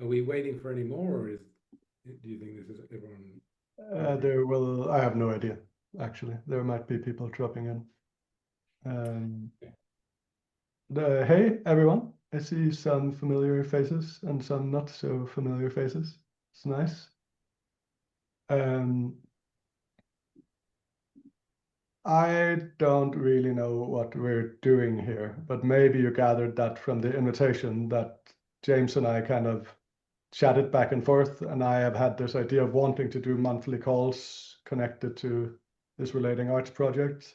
Are we waiting for any more, or do you think this is everyone? I have no idea, actually. There might be people dropping in. Hey, everyone. I see some familiar faces and some not so familiar faces. It's nice. I don't really know what we're doing here, but maybe you gathered that from the invitation that James and I kind of chatted back and forth, and I have had this idea of wanting to do monthly calls connected to this Relating Arts project.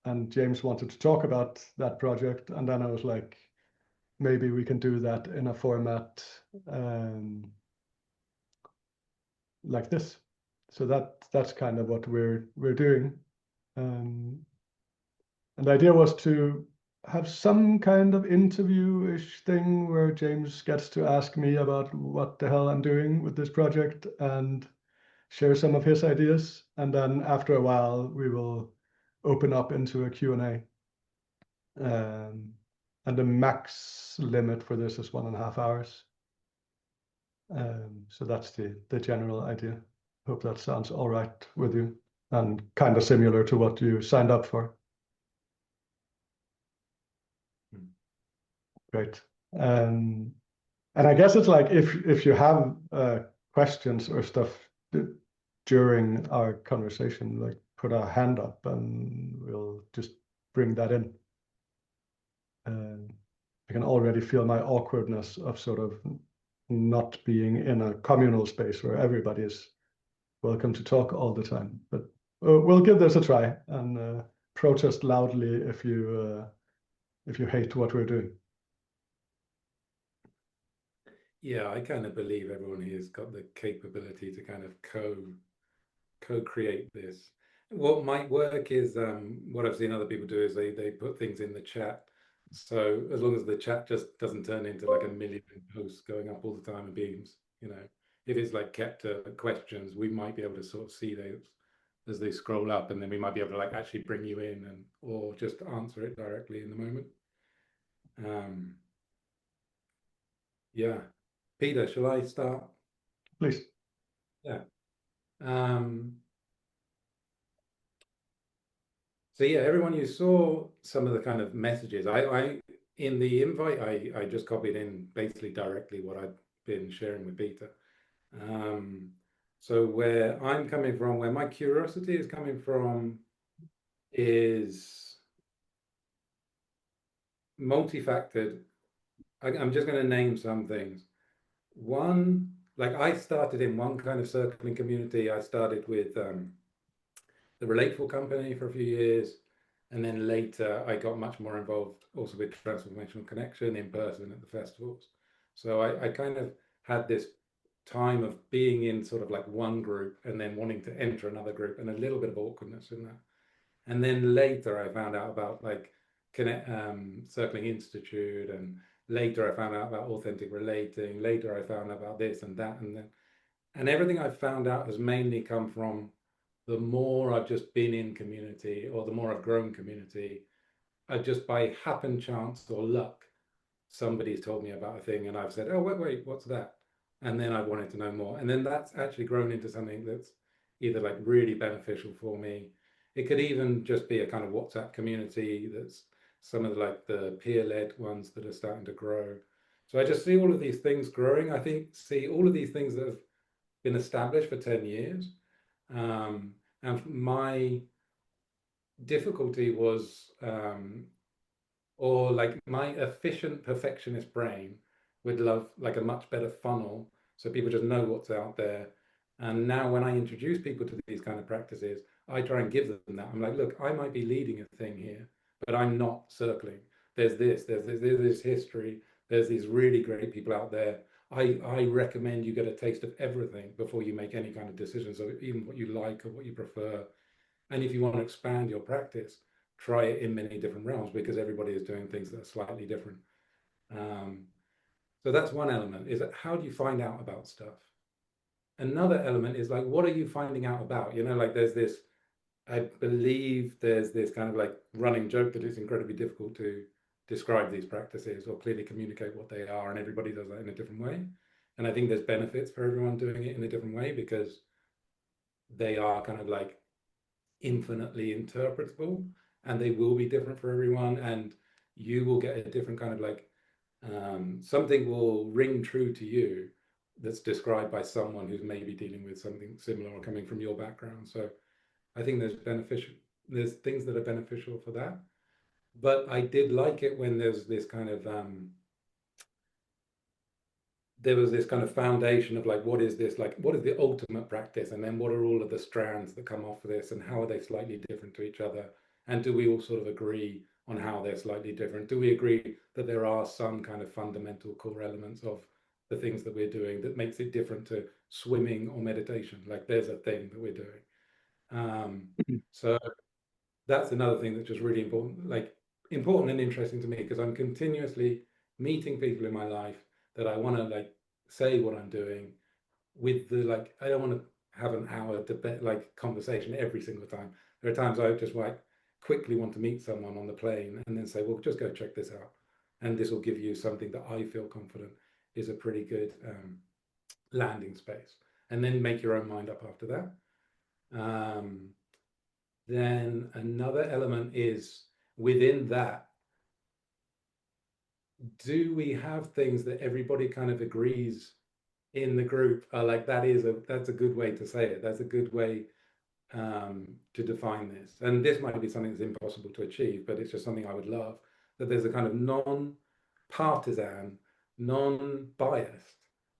And James wanted to talk about that project, and then I was like, maybe we can do that in a format like this. So that's kind of what we're doing. And the idea was to have some kind of interview-ish thing where James gets to ask me about what the hell I'm doing with this project and share some of his ideas. And then after a while, we will open up into a Q&A. And the max limit for this is 1.5 hours. So that's the general idea. Hope that sounds all right with you and kind of similar to what you signed up for. Great. And I guess it's like if you have questions or stuff during our conversation, like put a hand up and we'll just bring that in. I can already feel my awkwardness of sort of not being in a communal space where everybody is welcome to talk all the time. But we'll give this a try and protest loudly if you hate what we're doing. Yeah, I kind of believe everyone here's got the capability to kind of co-create this. What might work is what I've seen other people do is they put things in the chat. So as long as the chat just doesn't turn into like a million posts going up all the time and beams, if it's like kept to questions, we might be able to sort of see those as they scroll up, and then we might be able to like actually bring you in and or just answer it directly in the moment. Yeah. Peter, shall I start? Please. Yeah. So yeah, everyone, you saw some of the kind of messages. I in the invite, I just copied in basically directly what I've been sharing with Peter. So where I'm coming from, where my curiosity is coming from, is multifactored. I'm just going to name some things. One, like I started in one kind of circling community. I started with the Relateful company for a few years. And then later I got much more involved also with Transformational Connection in person at the festivals. So I kind of had this time of being in sort of like one group and then wanting to enter another group and a little bit of awkwardness in that. And then later I found out about like Circling Institute, and later I found out about authentic relating. Later I found out about this and that, and everything I've found out has mainly come from the more I've just been in community or the more I've grown community. I just by happen chance or luck, somebody's told me about a thing and I've said, oh, wait, what's that? And then I wanted to know more. And then that's actually grown into something that's either like really beneficial for me. It could even just be a kind of WhatsApp community that's some of the peer-led ones that are starting to grow. So I just see all of these things growing. I think see all of these things that have been established for 10 years. And my difficulty was, or like my efficient perfectionist brain would love like a much better funnel so people just know what's out there. And now when I introduce people to these kind of practices, I try and give them that. I'm like, look, I might be leading a thing here, but I'm not circling. There's this history. There's these really great people out there. I recommend you get a taste of everything before you make any kind of decision. So even what you like or what you prefer. And if you want to expand your practice, try it in many different realms because everybody is doing things that are slightly different. So that's one element, is that how do you find out about stuff? Another element is like, what are you finding out about? Like there's this, I believe there's this kind of like running joke that it's incredibly difficult to describe these practices or clearly communicate what they are, and everybody does that in a different way. And I think there's benefits for everyone doing it in a different way because they are kind of like infinitely interpretable, and they will be different for everyone, and you will get a different kind of like something will ring true to you that's described by someone who's maybe dealing with something similar or coming from your background. So I think there's things that are beneficial for that. But I did like it when there's this kind of there was this kind of foundation of like, what is this, like what is the ultimate practice, and then what are all of the strands that come off of this, and how are they slightly different to each other, and do we all sort of agree on how they're slightly different? Do we agree that there are some kind of fundamental core elements of the things that we're doing that makes it different to swimming or meditation? Like there's a thing that we're doing. So that's another thing that's just really important, like important and interesting to me, because I'm continuously meeting people in my life that I want to like say what I'm doing with the like, I don't want to have an hour debate like conversation every single time. There are times I just like quickly want to meet someone on the plane and then say, well, just go check this out, and this will give you something that I feel confident is a pretty good landing space, and then make your own mind up after that. um, then another element is within that, do we have things that everybody kind of agrees in the group are like, that's a good way to say it, that's a good way to define this, and this might be something that's impossible to achieve, but it's just something I would love, that there's a kind of non-partisan, non-biased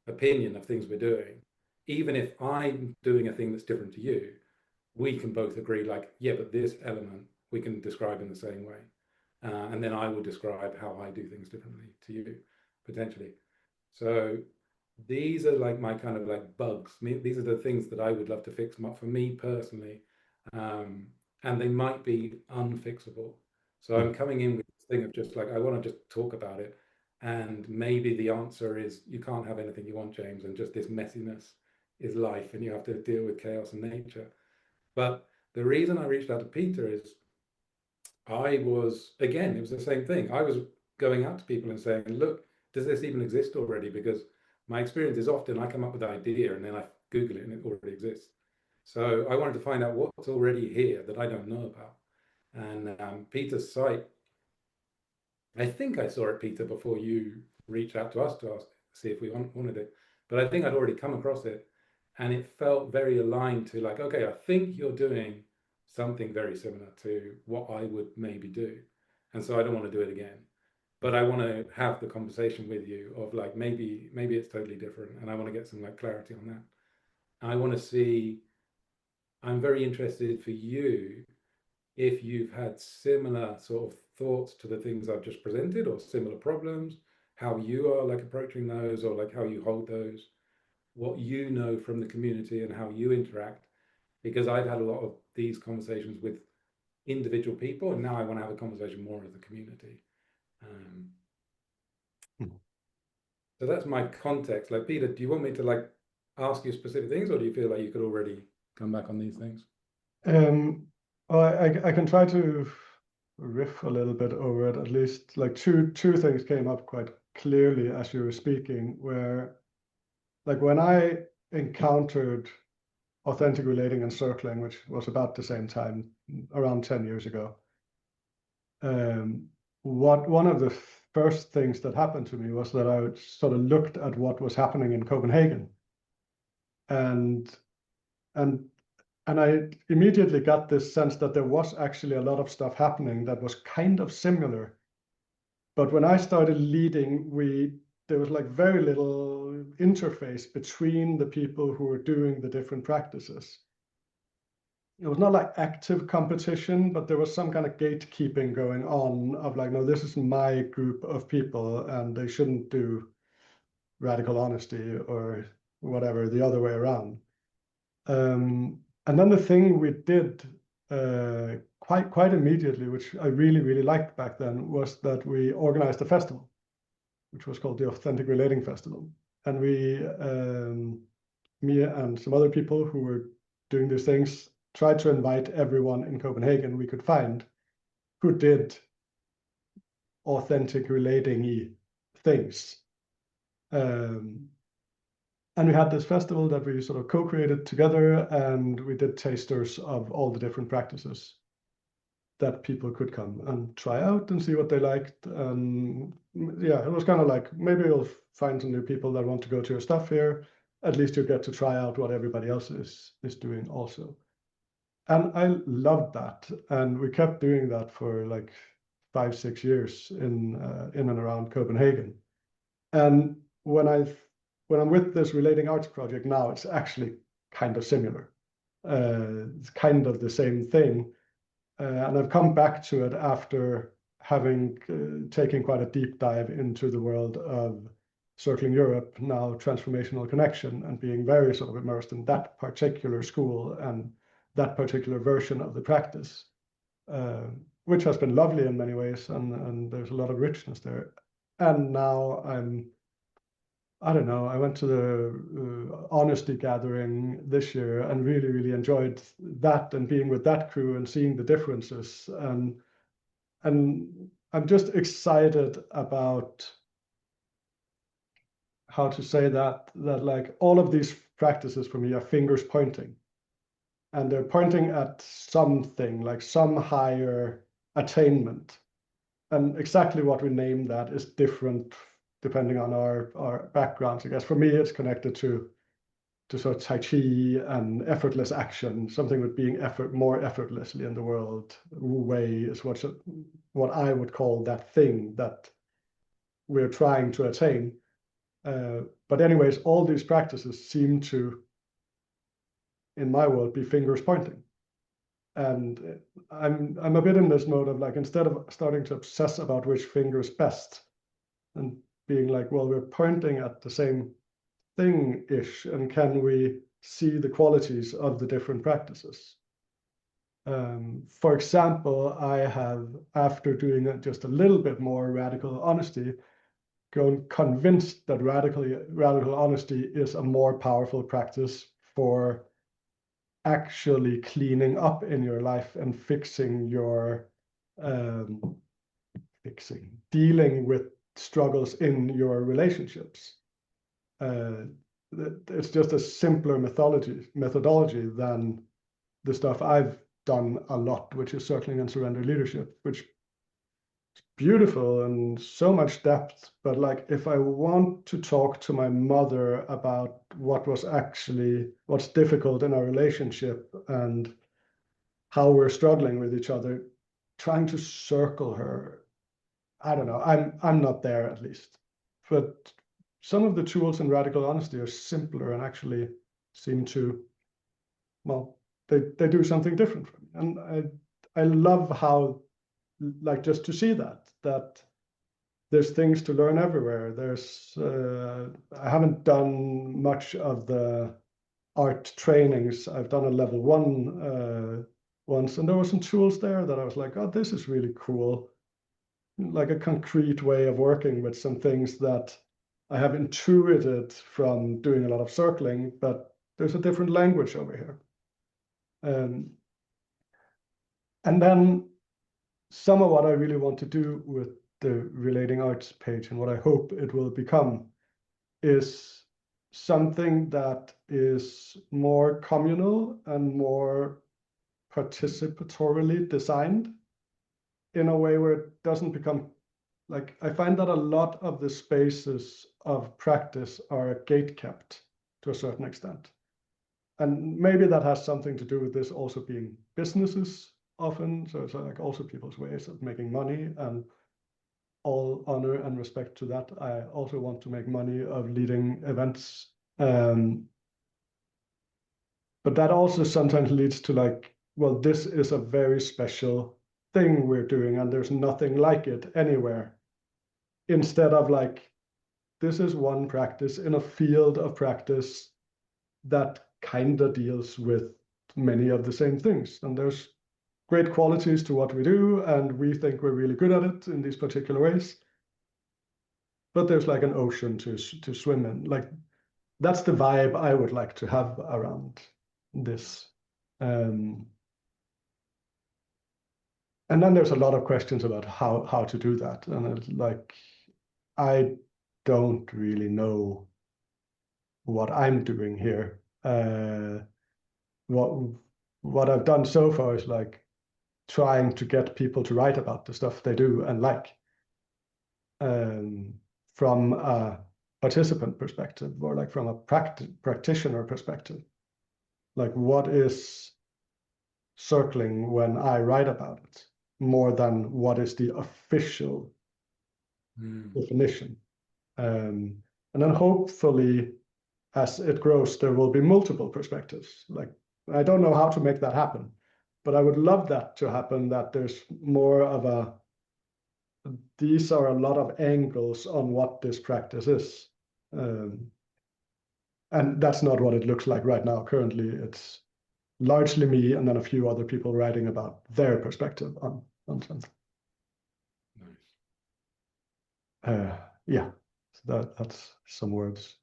opinion of things we're doing. Even if I'm doing a thing that's different to you, we can both agree, like, yeah, but this element we can describe in the same way. And then I will describe how I do things differently to you, potentially. So these are like my kind of like bugs. These are the things that I would love to fix for me personally. Um, and they might be unfixable. So I'm coming in with this thing of just like, I want to just talk about it. And maybe the answer is you can't have anything you want, James, and just this messiness is life, and you have to deal with chaos and nature. But the reason I reached out to Peter is I was, again, it was the same thing. I was going out to people and saying, look, does this even exist already? Because my experience is often I come up with an idea and then I Google it and it already exists. So I wanted to find out what's already here that I don't know about. And Peter's site, I think I saw it, Peter, before you reached out to us to ask, see if we wanted it. But I think I'd already come across it, and it felt very aligned to like, okay, I think you're doing something very similar to what I would maybe do. And so I don't want to do it again. But I want to have the conversation with you of like, maybe it's totally different, and I want to get some like clarity on that. I want to see, I'm very interested for you if you've had similar sort of thoughts to the things I've just presented, or similar problems, how you are like approaching those, or like how you hold those, what you know from the community and how you interact. Because I've had a lot of these conversations with individual people, and now I want to have a conversation more as a community. Um, so that's my context. Like, Peter, do you want me to like ask you specific things, or do you feel like you could already come back on these things? Um, I can try to riff a little bit over it. At least like two things came up quite clearly as you were speaking, where like when I encountered authentic relating and circling, which was about the same time, around 10 years ago, what one of the first things that happened to me was that I sort of looked at what was happening in Copenhagen, and and and I immediately got this sense that there was actually a lot of stuff happening that was kind of similar. But when I started leading, there was like very little interface between the people who were doing the different practices. It was not like active competition, but there was some kind of gatekeeping going on of like, no, this is my group of people and they shouldn't do radical honesty or whatever, the other way around. And then the thing we did quite immediately, which I really liked back then, was that we organized a festival, which was called the Authentic Relating Festival. And me and some other people who were doing these things, tried to invite everyone in Copenhagen we could find who did authentic relating things. And we had this festival that we sort of co-created together, and we did tasters of all the different practices that people could come and try out and see what they liked. And yeah, it was kind of like, maybe you'll find some new people that want to go to your stuff here. At least you get to try out what everybody else is doing also. And I loved that. And we kept doing that for like 5, 6 years in and around Copenhagen. And when I'm with this relating arts project now, it's actually kind of similar. It's kind of the same thing. And I've come back to it after having taken quite a deep dive into the world of Circling Europe, now Transformational Connection, and being very sort of immersed in that particular school and that particular version of the practice, uh, which has been lovely in many ways, and there's a lot of richness there. And now I don't know, I went to the honesty gathering this year and really, really enjoyed that and being with that crew and seeing the differences. And I'm just excited about how to say that like all of these practices for me are fingers pointing. And they're pointing at something, like some higher attainment. And exactly what we name that is different depending on our backgrounds. I guess for me, it's connected to sort of Tai Chi and effortless action, something with being more effortlessly in the world. Wu Wei is what I would call that thing that we're trying to attain. But anyways, all these practices seem to, in my world, be fingers pointing. And I'm a bit in this mode of like, instead of starting to obsess about which finger is best and being like, well, we're pointing at the same thing-ish, and can we see the qualities of the different practices? For example, I have, after doing just a little bit more radical honesty, grown convinced that radical honesty is a more powerful practice for actually cleaning up in your life and um, dealing with struggles in your relationships. Uh, it's just a simpler methodology than the stuff I've done a lot, which is circling and surrender leadership, which is beautiful and so much depth. But like, if I want to talk to my mother about what's difficult in our relationship and how we're struggling with each other, trying to circle her, I don't know, I'm not there at least. But some of the tools in radical honesty are simpler and actually seem to, well, they do something different for me. And I love how, like, just to see that there's things to learn everywhere. I haven't done much of the art trainings. I've done a level 1 once, and there were some tools there that I was like, oh, this is really cool. Like a concrete way of working with some things that I have intuited from doing a lot of circling, but there's a different language over here. And then some of what I really want to do with the Relating Arts page and what I hope it will become is something that is more communal and more participatorily designed in a way where it doesn't become like, I find that a lot of the spaces of practice are gate kept to a certain extent. And maybe that has something to do with this also being businesses often. So it's like also people's ways of making money, and all honor and respect to that. I also want to make money of leading events. But that also sometimes leads to like, well, this is a very special thing we're doing and there's nothing like it anywhere. Instead of like, this is one practice in a field of practice that kind of deals with many of the same things. And there's great qualities to what we do, and we think we're really good at it in these particular ways. But there's like an ocean to swim in. Like, that's the vibe I would like to have around this. And then there's a lot of questions about how to do that. And it's like, I don't really know what I'm doing here. What what I've done so far is like trying to get people to write about the stuff they do and like, um, from a participant perspective or like from a practitioner perspective. Like what is circling when I write about it, more than what is the official Mm. definition. And then hopefully, as it grows, there will be multiple perspectives. Like, I don't know how to make that happen, but I would love that to happen, that there's more of a, these are a lot of angles on what this practice is. Um, and that's not what it looks like right now. Currently, it's largely me and then a few other people writing about their perspective on something. Nice. Uh, yeah, so that's some words.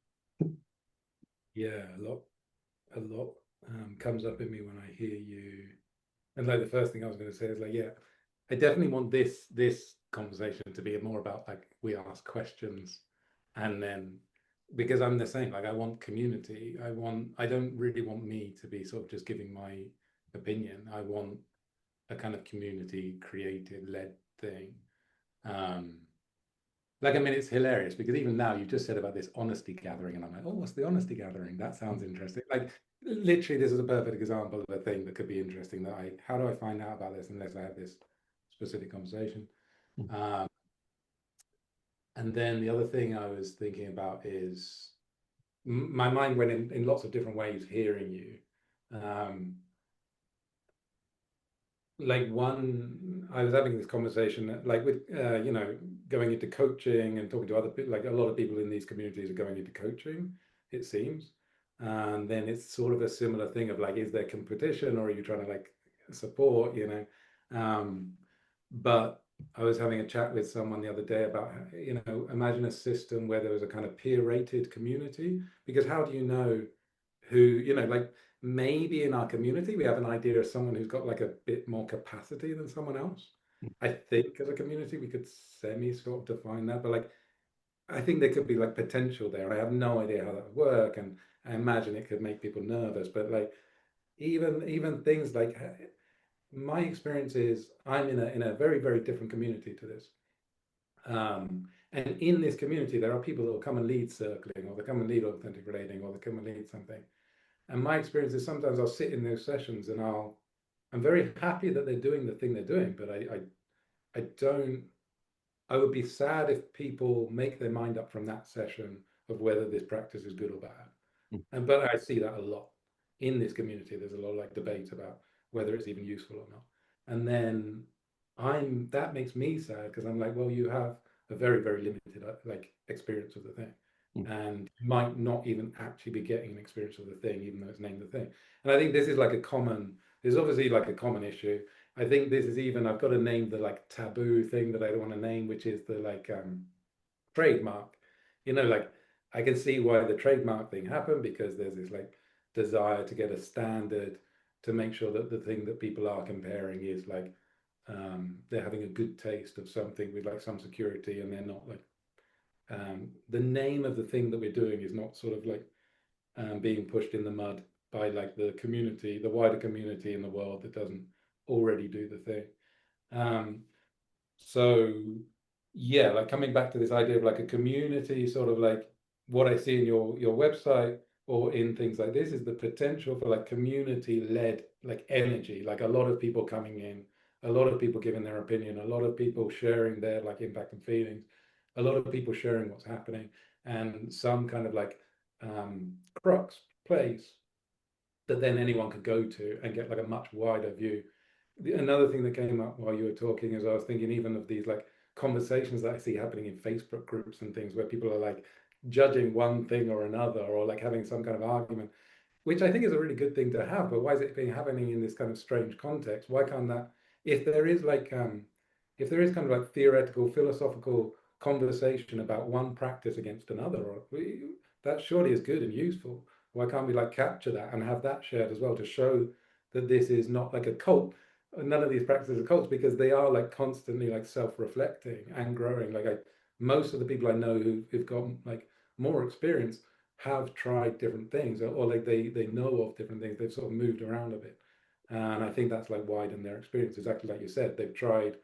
Yeah, a lot comes up in me when I hear you. And like the first thing I was going to say is like, yeah, I definitely want this conversation to be more about like we ask questions, and then because I'm the same, like I want community. I don't really want me to be sort of just giving my opinion. I want a kind of community created led thing. Um, like, I mean, it's hilarious because even now you've just said about this honesty gathering, and I'm like, oh, what's the honesty gathering? That sounds interesting. Like, literally, this is a perfect example of a thing that could be interesting. How do I find out about this unless I have this specific conversation? Um, and then the other thing I was thinking about is my mind went in lots of different ways hearing you. Um, like one, I was having this conversation like with going into coaching and talking to other people. Like a lot of people in these communities are going into coaching, it seems. And then it's sort of a similar thing of like, is there competition or are you trying to like support, but I was having a chat with someone the other day about, imagine a system where there was a kind of peer rated community, because how do you know who, like maybe in our community we have an idea of someone who's got like a bit more capacity than someone else. I think as a community we could semi sort of define that, but like I think there could be like potential there, and I have no idea how that would work, and I imagine it could make people nervous. But like even things like my experience is I'm in a very very different community to this. And in this community, there are people that will come and lead circling, or they come and lead authentic relating, or they come and lead something. And my experience is sometimes I'll sit in those sessions and I'm very happy that they're doing the thing they're doing, but I don't, I would be sad if people make their mind up from that session of whether this practice is good or bad. And but I see that a lot in this community. There's a lot of like debate about whether it's even useful or not. And then that makes me sad because I'm like, well, you have a very, very limited like experience of the thing. And you might not even actually be getting an experience of the thing, even though it's named the thing. And I think this is like there's obviously like a common issue. I think this is even, I've got to name the like taboo thing that I don't want to name, which is the like trademark. Like I can see why the trademark thing happened because there's this like desire to get a standard to make sure that the thing that people are comparing is like they're having a good taste of something with like some security, and they're not like the name of the thing that we're doing is not sort of like being pushed in the mud by like the wider community in the world that doesn't already do the thing. Um, so yeah, like coming back to this idea of like a community, sort of like what I see in your website or in things like this is the potential for like community led like energy, like a lot of people coming in, a lot of people giving their opinion, a lot of people sharing their like impact and feelings, a lot of people sharing what's happening, and some kind of like crux place that then anyone could go to and get like a much wider view. Another thing that came up while you were talking is I was thinking even of these like conversations that I see happening in Facebook groups and things where people are like judging one thing or another, or like having some kind of argument, which I think is a really good thing to have. But why is it being happening in this kind of strange context? Why can't that, if there is like, if there is kind of like theoretical, philosophical conversation about one practice against another, that surely is good and useful. Why can't we like capture that and have that shared as well to show that this is not like a cult? None of these practices are cults because they are like constantly like self-reflecting and growing. Like most of the people I know who've got like more experience have tried different things, or like they know of different things. They've sort of moved around a bit, and I think that's like widened their experience. Exactly like you said, they've tried.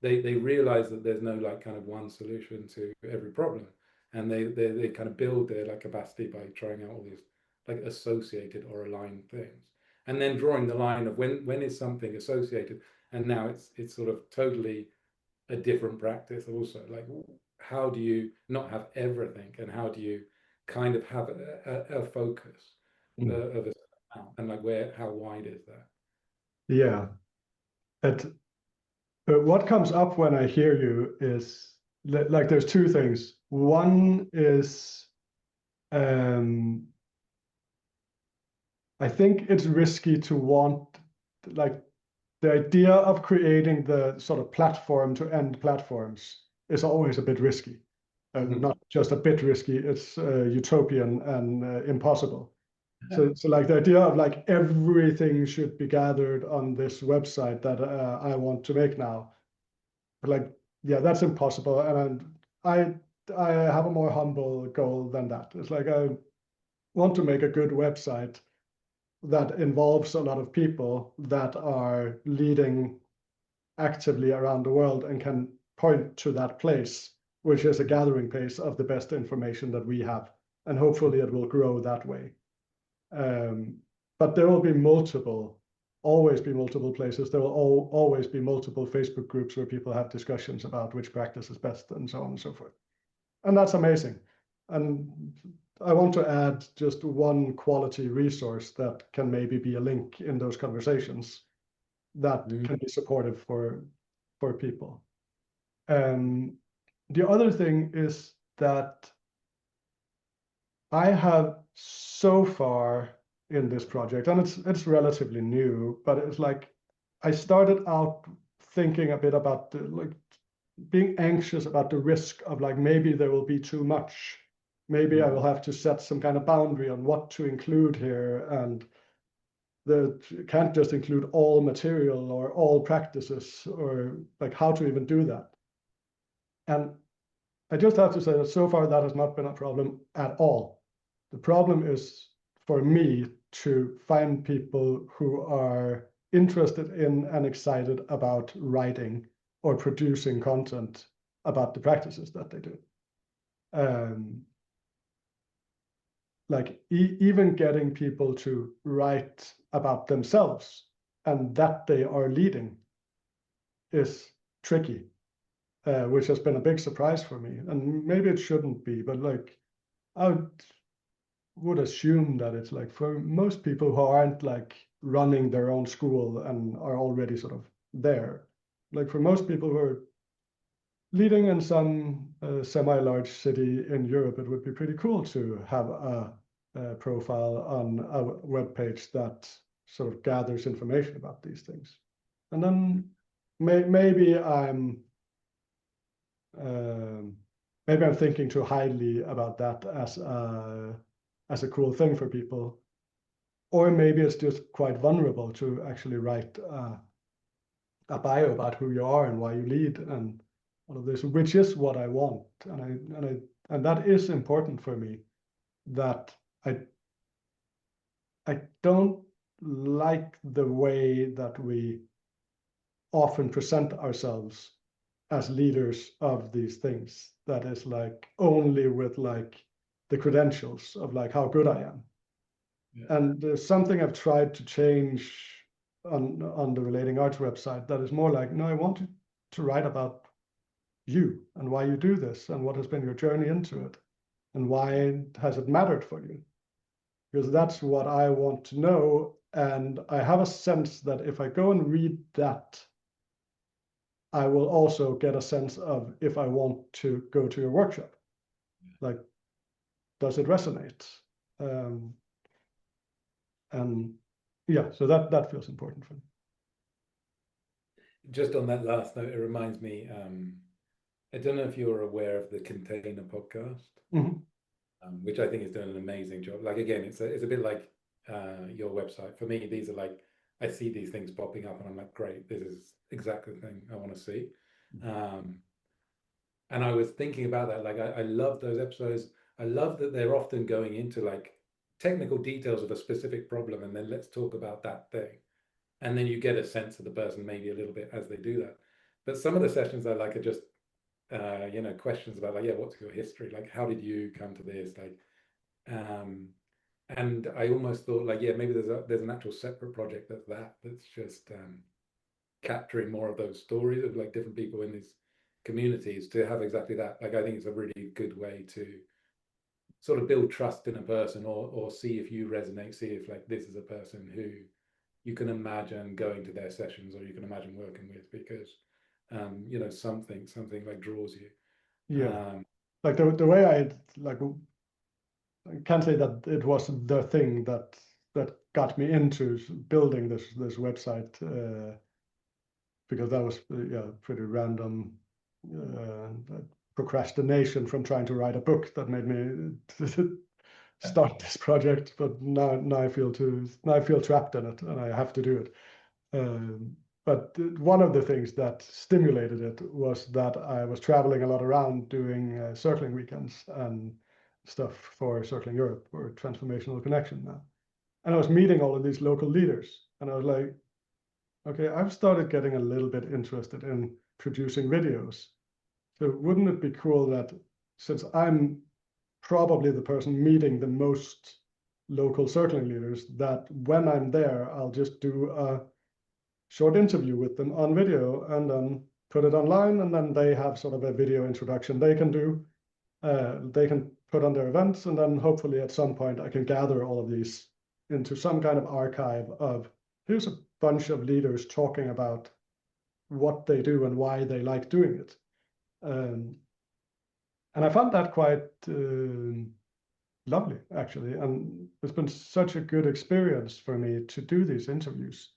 They realize that there's no like kind of one solution to every problem, and they kind of build their like capacity by trying out all these like associated or aligned things, and then drawing the line of when is something associated, and now it's sort of totally a different practice also. Like, how do you not have everything, and how do you kind of have a focus Mm. of a certain amount, and like where, how wide is that? Yeah. It, what comes up when I hear you is like there's two things. One is um, I think it's risky to want like the idea of creating the sort of platform to end platforms is always a bit risky. Mhm. Not just a bit risky, it's utopian and impossible. So like the idea of like everything should be gathered on this website that I want to make now, like yeah, that's impossible. And I have a more humble goal than that. It's like I want to make a good website that involves a lot of people that are leading actively around the world and can point to that place, which is a gathering place of the best information that we have. And hopefully it will grow that way. Um, but there will be always be multiple places. There will always be multiple Facebook groups where people have discussions about which practice is best and so on and so forth. And that's amazing. And I want to add just one quality resource that can maybe be a link in those conversations that Mm. can be supportive for people. The other thing is that I have so far in this project, and it's relatively new, but it's like I started out thinking a bit about the like being anxious about the risk of like maybe there will be too much. Maybe I will Mm. have to set some kind of boundary on what to include here, and the can't just include all material or all practices or like how to even do that. And I just have to say that so far that has not been a problem at all. The problem is for me to find people who are interested in and excited about writing or producing content about the practices that they do. Um, like even getting people to write about themselves and that they are leading is tricky, which has been a big surprise for me. And maybe it shouldn't be, but like I would assume that it's like for most people who aren't like running their own school and are already sort of there, like for most people who are leading in some semi-large city in Europe, it would be pretty cool to have a profile on a web page that sort of gathers information about these things. And then maybe um, maybe I'm thinking too highly about that as a cool thing for people, or maybe it's just quite vulnerable to actually write a bio about who you are and why you lead and all of this, which is what I want, and that is important for me. That I I don't like the way that we often present ourselves as leaders of these things. That is like only with like the credentials of like how good I am. Yeah. And there's something I've tried to change on the Relating Arts website that is more like, no, I want to write about you and why you do this and what has been your journey into it and why has it mattered for you? Because that's what I want to know. And I have a sense that if I go and read that, I will also get a sense of if I want to go to your workshop. Like, does it resonate? Um, and yeah, so that feels important for me. Just on that last note, it reminds me, I don't know if you're aware of the Container podcast, Mhm. which I think is doing an amazing job. Like again, it's a bit like your website. For me, these are like I see these things popping up, and I'm like, great, this is exactly the thing I want to see. Um, and I was thinking about that. Like I love those episodes. I love that they're often going into like technical details of a specific problem, and then let's talk about that thing. And then you get a sense of the person maybe a little bit as they do that. But some of the sessions I like are just questions about like, yeah, what's your history? Like, how did you come to this? Like, um, and I almost thought like, yeah, maybe there's an actual separate project that's just capturing more of those stories of like different people in these communities to have exactly that. Like, I think it's a really good way to sort of build trust in a person, or see if you resonate, see if like this is a person who you can imagine going to their sessions or you can imagine working with, because something like draws you. Yeah. um Like the way I like, I can't say that it was the thing that got me into building this website, because that was yeah, pretty random procrastination from trying to write a book that made me start this project. But now I feel trapped in it and I have to do it. But one of the things that stimulated it was that I was traveling a lot around doing circling weekends and stuff for Circling Europe or Transformational Connection now. And I was meeting all of these local leaders. And I was like, okay, I've started getting a little bit interested in producing videos. So wouldn't it be cool that, since I'm probably the person meeting the most local circling leaders, that when I'm there, I'll just do a short interview with them on video and then put it online, and then they have sort of a video introduction they can do. They can put on their events, and then hopefully at some point I can gather all of these into some kind of archive of, here's a bunch of leaders talking about what they do and why they like doing it. And I found that quite lovely, actually. And it's been such a good experience for me to do these interviews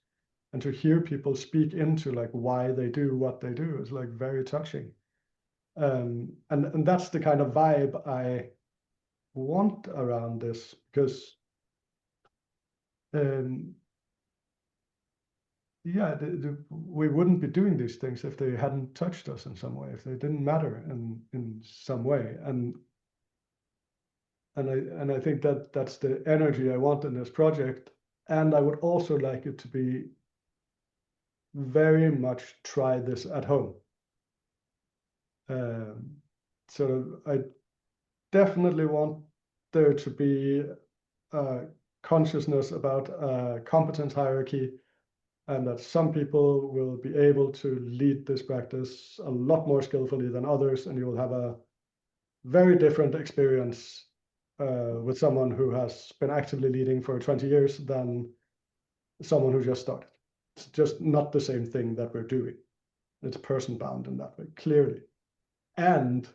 and to hear people speak into like why they do what they do is like very touching. And that's the kind of vibe I want around this, because um, yeah, we wouldn't be doing these things if they hadn't touched us in some way, if they didn't matter in some way. And I think that that's the energy I want in this project. And I would also like it to be very much try this at home. Um, so I definitely want there to be a consciousness about a competence hierarchy, and that some people will be able to lead this practice a lot more skillfully than others, and you will have a very different experience with someone who has been actively leading for 20 years than someone who just started. It's just not the same thing that we're doing. It's person bound in that way, clearly. And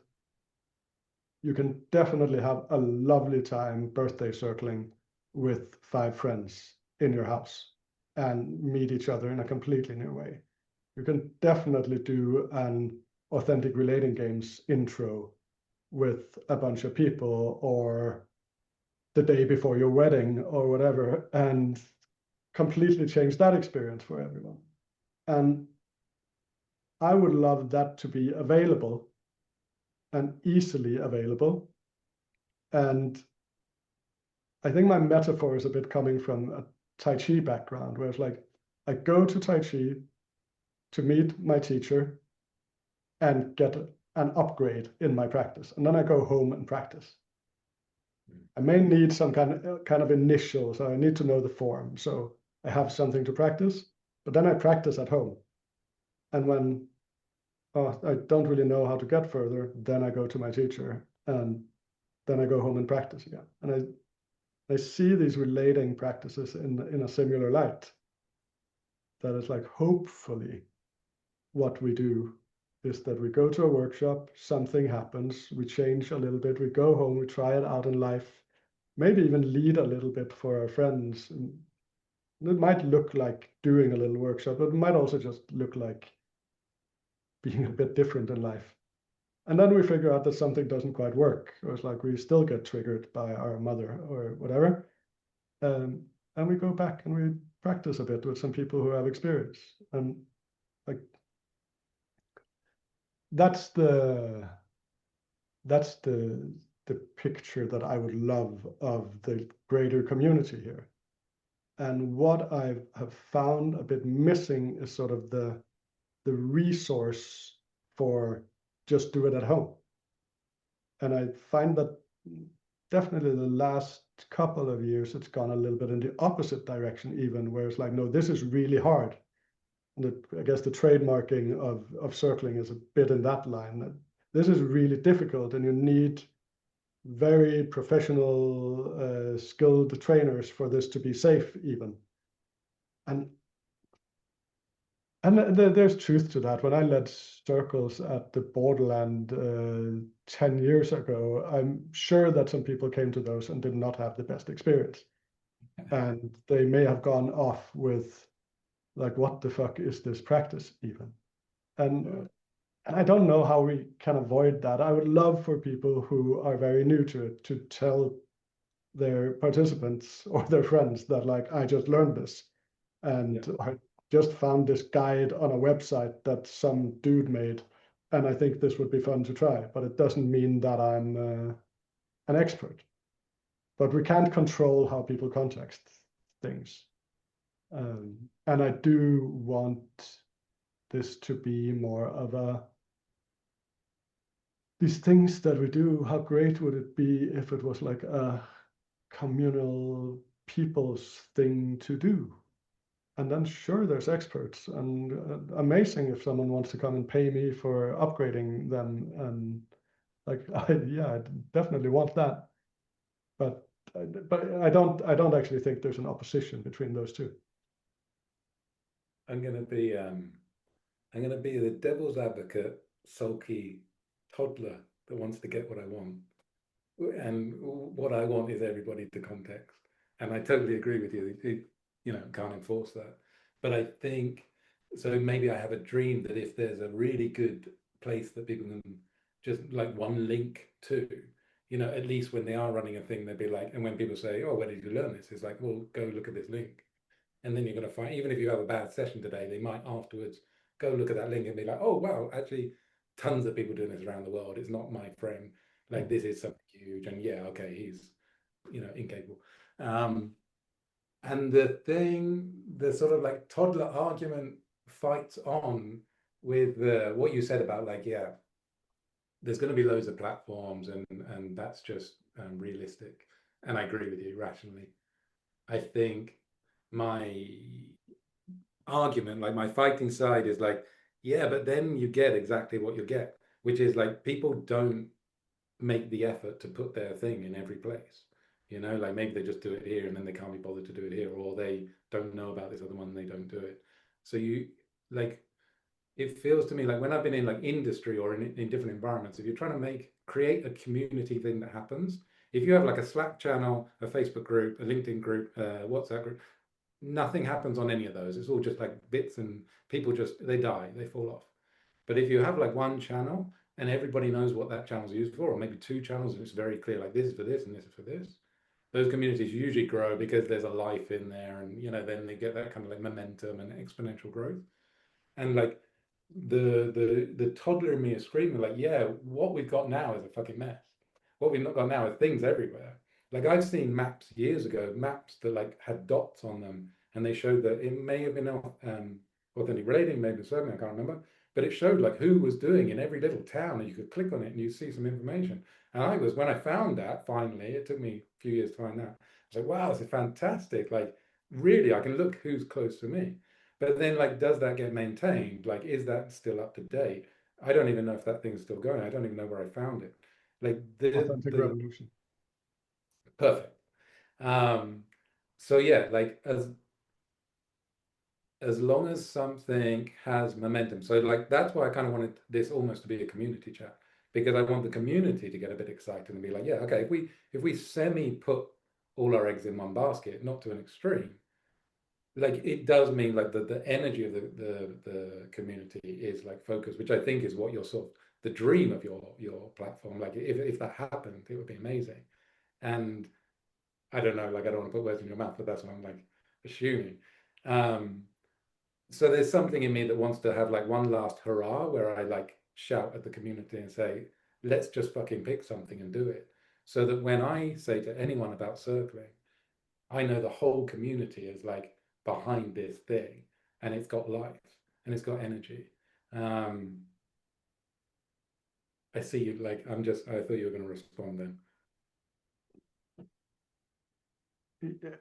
you can definitely have a lovely time birthday circling with 5 friends in your house and meet each other in a completely new way. You can definitely do an authentic relating games intro with a bunch of people, or the day before your wedding or whatever, and completely change that experience for everyone. And I would love that to be available and easily available. And I think my metaphor is a bit coming from a Tai Chi background, where it's like I go to Tai Chi to meet my teacher and get an upgrade in my practice, and then I go home and practice. I may need some kind of initial, so I need to know the form, so I have something to practice, but then I practice at home. And when I don't really know how to get further, then I go to my teacher, and then I go home and practice again. And I see these relating practices in a similar light. That is like, hopefully what we do is that we go to a workshop, something happens, we change a little bit, we go home, we try it out in life, maybe even lead a little bit for our friends. And it might look like doing a little workshop, but it might also just look like being a bit different in life. And then we figure out that something doesn't quite work, or it's like we still get triggered by our mother or whatever. And we go back and we practice a bit with some people who have experience. And like that's the the picture that I would love of the greater community here. And what I have found a bit missing is sort of the resource for just do it at home. And I find that definitely the last couple of years it's gone a little bit in the opposite direction, even where it's like, no, this is really hard. And I guess the trademarking of circling is a bit in that line. This is really difficult, and you need very professional, skilled trainers for this to be safe, even. And there's truth to that. When I led circles at the Borderland 10 years ago, I'm sure that some people came to those and did not have the best experience. And they may have gone off with, like, what the fuck is this practice even? And and I don't know how we can avoid that. I would love for people who are very new to it to tell their participants or their friends that, like, I just learned this, Yeah. and I just found this guide on a website that some dude made, and I think this would be fun to try. But it doesn't mean that I'm an expert. But we can't control how people context things, and I do want this to be more of a these things that we do. How great would it be if it was like a communal people's thing to do? And then sure, there's experts, and amazing if someone wants to come and pay me for upgrading them. And like, yeah, I definitely want that. But I don't actually think there's an opposition between those two. I'm gonna be I'm gonna be the devil's advocate, sulky toddler that wants to get what I want. And what I want is everybody to context. And I totally agree with you. Can't enforce that. But I think so. Maybe I have a dream that if there's a really good place that people can just like one link to, at least when they are running a thing, they'd be like, and when people say, "Oh, where did you learn this?" It's like, well, go look at this link. And then you're going to find, even if you have a bad session today, they might afterwards go look at that link and be like, oh, wow, actually, tons of people doing this around the world. It's not my friend. Like, this is something huge. And yeah, okay, he's, incapable. Um, and the sort of like toddler argument fights on with what you said about like, yeah, there's going to be loads of platforms and that's just realistic. And I agree with you rationally. I think my argument, like my fighting side is like, yeah, but then you get exactly what you get, which is like people don't make the effort to put their thing in every place. Like maybe they just do it here and then they can't be bothered to do it here, or they don't know about this other one and they don't do it. So you like it feels to me like when I've been in like industry or in different environments, if you're trying to create a community thing that happens, if you have like a Slack channel, a Facebook group, a LinkedIn group, WhatsApp group, nothing happens on any of those. It's all just like bits and people just they die, they fall off. But if you have like one channel and everybody knows what that channel is used for, or maybe two channels and it's very clear, like this is for this and this is for this, those communities usually grow because there's a life in there, and then they get that kind of like momentum and exponential growth. And like the toddler in me is screaming like, yeah, what we've got now is a fucking mess. What we've not got now is things everywhere. Like I've seen maps years ago, maps that like had dots on them, and they showed that it may have been authentic relating, maybe certain, I can't remember, but it showed like who was doing in every little town, and you could click on it and you see some information. And when I found that finally, it took me a few years to find that. I was like, wow, this is fantastic. Like really, I can look who's close to me. But then, like, does that get maintained? Like, is that still up to date? I don't even know if that thing's still going. I don't even know where I found it. Like Authentic the revolution. perfect. Um, so yeah, like as long as something has momentum. So like that's why I kind of wanted this almost to be a community chat, because I want the community to get a bit excited and be like, yeah, okay, if we semi put all our eggs in one basket, not to an extreme, like it does mean like the energy of the community is like focused, which I think is what you're sort of the dream of your platform. Like if that happened, it would be amazing. And I don't know, like I don't want to put words in your mouth, but that's what I'm like assuming. Um, so there's something in me that wants to have like one last hurrah where I like shout at the community and say, let's just fucking pick something and do it. so that when I say to anyone about circling, I know the whole community is like behind this thing, and it's got life and it's got energy. Um, I see you like I thought you were going to respond then.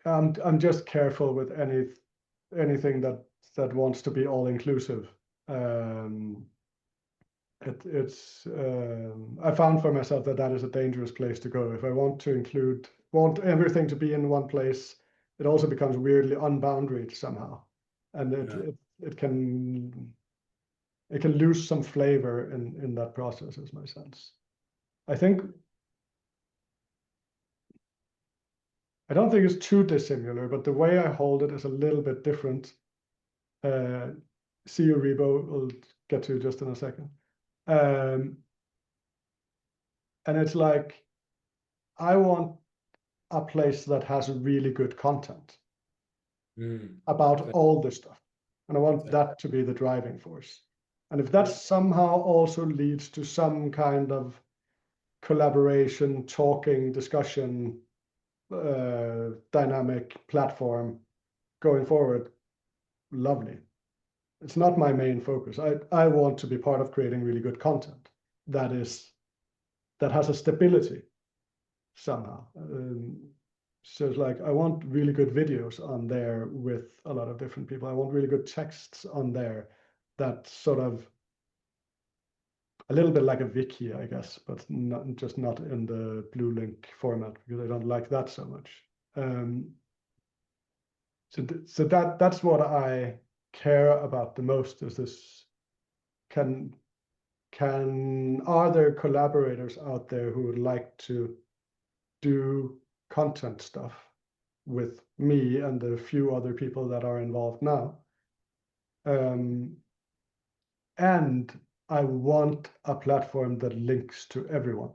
I'm just careful with anything that wants to be all inclusive. Um, I found for myself that is a dangerous place to go. If I want everything to be in one place, it also becomes weirdly unboundaried somehow, and Yeah. it can lose some flavor in that process, is my sense. I think I don't think it's too dissimilar, but the way I hold it is a little bit different. Uh, See you, Rebo. We'll get to just in a second. And it's like, I want a place that has really good content about So, all this stuff. And I want so, that to be the driving force. And if that yeah. somehow also leads to some kind of collaboration, talking, discussion, dynamic platform going forward, lovely. It's not my main focus. I want to be part of creating really good content that has a stability somehow. So it's like I want really good videos on there with a lot of different people. I want really good texts on there that sort of a little bit like a wiki, I guess, but not in the blue link format because I don't like that so much. So that's what I care about the most is this can are there collaborators out there who would like to do content stuff with me and the few other people that are involved now? And I want a platform that links to everyone.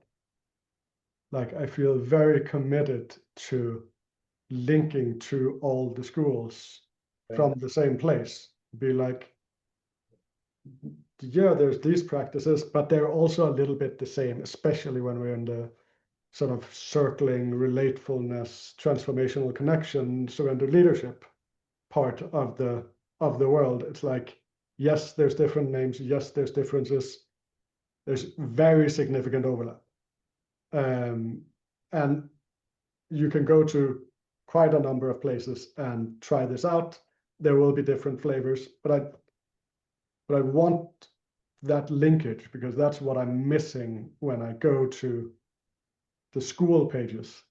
Like I feel very committed to linking to all the schools from the same place. Be like, yeah, there's these practices, but they're also a little bit the same, especially when we're in the sort of circling, relatefulness, transformational connection, surrender leadership part of the world. It's like, yes, there's different names, yes, there's differences, there's very significant overlap. And you can go to quite a number of places and try this out. There will be different flavors, but I want that linkage because that's what I'm missing when I go to the school pages.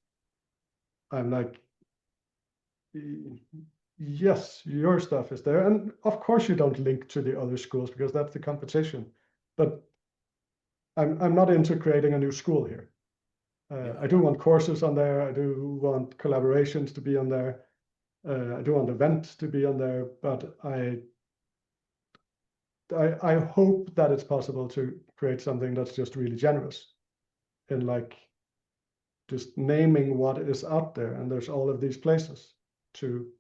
I'm like, yes, your stuff is there. And of course you don't link to the other schools because that's the competition. But I'm not into creating a new school here. Yeah. I do want courses on there. I do want collaborations to be on there. I do want events to be on there, but I hope that it's possible to create something that's just really generous in like just naming what is out there, and there's all of these places to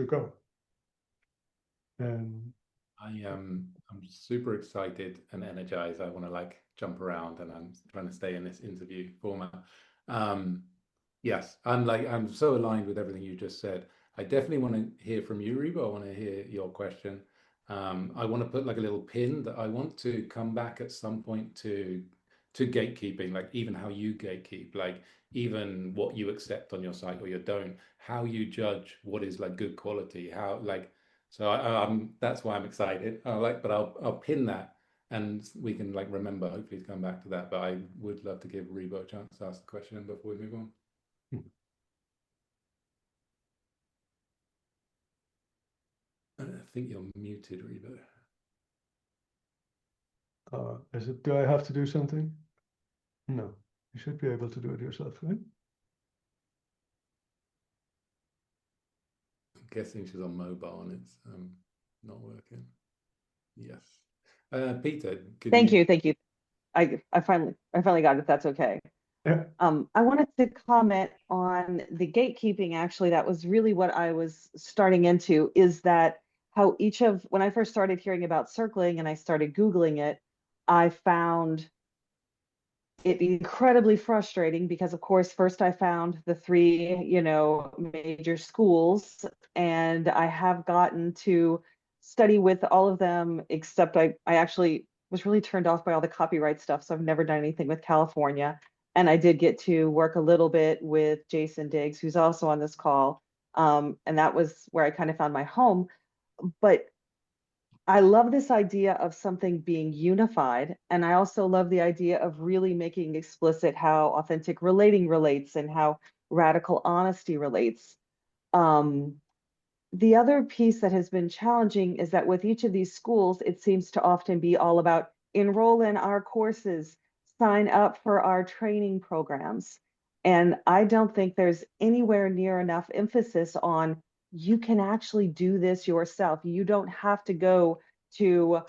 go. And I'm super excited and energized. I want to like jump around, and I'm trying to stay in this interview format. Um, yes, I'm so aligned with everything you just said. I definitely want to hear from you, Reba. I want to hear your question. I want to put like a little pin that I want to come back at some point to gatekeeping, like even how you gatekeep, like even what you accept on your site or you don't, how you judge what is like good quality, how like so that's why I'm excited. But I'll pin that, and we can like remember hopefully to come back to that. But I would love to give Rebo a chance to ask the question before we move on. I think you're muted, Rebo. do I have to do something? No, you should be able to do it yourself, right? I'm guessing she's on mobile and it's not working. Yes. Peter, can Thank you? you, thank you. I finally got it. That's okay. Yeah. I wanted to comment on the gatekeeping. Actually, that was really what I was starting into. Is that how when I first started hearing about circling and I started Googling it, I found it incredibly frustrating because, of course, first I found the three, major schools, and I have gotten to study with all of them, except I actually was really turned off by all the copyright stuff, so I've never done anything with California. And I did get to work a little bit with Jason Diggs, who's also on this call. And that was where I kind of found my home. But I love this idea of something being unified. And I also love the idea of really making explicit how authentic relating relates and how radical honesty relates. Um, the other piece that has been challenging is that with each of these schools, it seems to often be all about enroll in our courses, sign up for our training programs. And I don't think there's anywhere near enough emphasis on you can actually do this yourself. You don't have to go to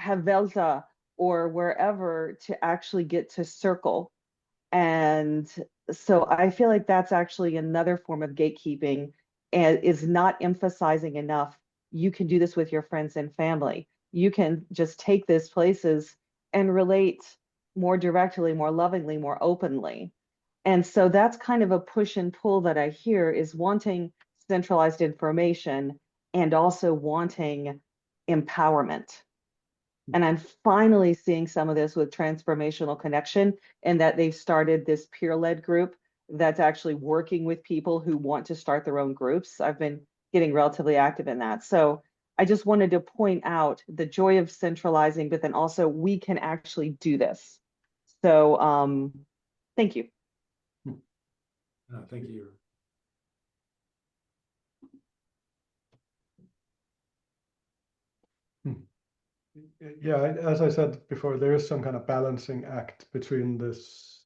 Havelta or wherever to actually get to Circle. And so I feel like that's actually another form of gatekeeping and is not emphasizing enough. You can do this with your friends and family. You can just take this places and relate more directly, more lovingly, more openly. And so that's kind of a push and pull that I hear is wanting centralized information and also wanting empowerment. And I'm finally seeing some of this with Transformational Connection, and that they've started this peer-led group that's actually working with people who want to start their own groups. I've been getting relatively active in that. So I just wanted to point out the joy of centralizing, but then also we can actually do this. So thank you. Thank you. Yeah, as I said before, there is some kind of balancing act between this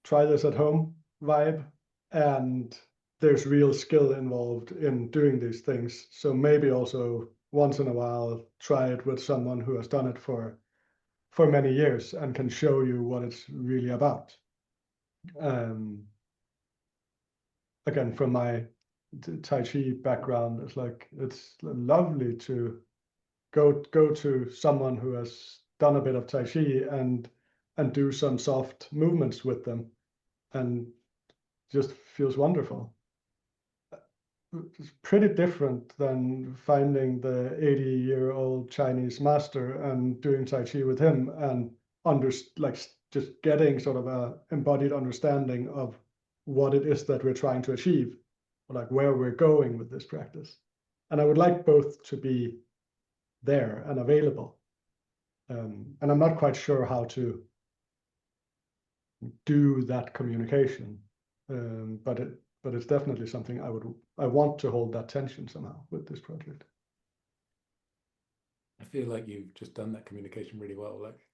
try this at home vibe and there's real skill involved in doing these things. So maybe also once in a while try it with someone who has done it for many years and can show you what it's really about. Again, from my Tai Chi background, it's lovely to go to someone who has done a bit of Tai Chi and do some soft movements with them, and just feels wonderful. It's pretty different than finding the 80-year-old Chinese master and doing Tai Chi with him and just getting sort of a embodied understanding of what it is that we're trying to achieve, or like where we're going with this practice. And I would like both to be there and available. And I'm not quite sure how to do that communication, but it's definitely something I want to hold that tension somehow with this project. I feel like you've just done that communication really well. Like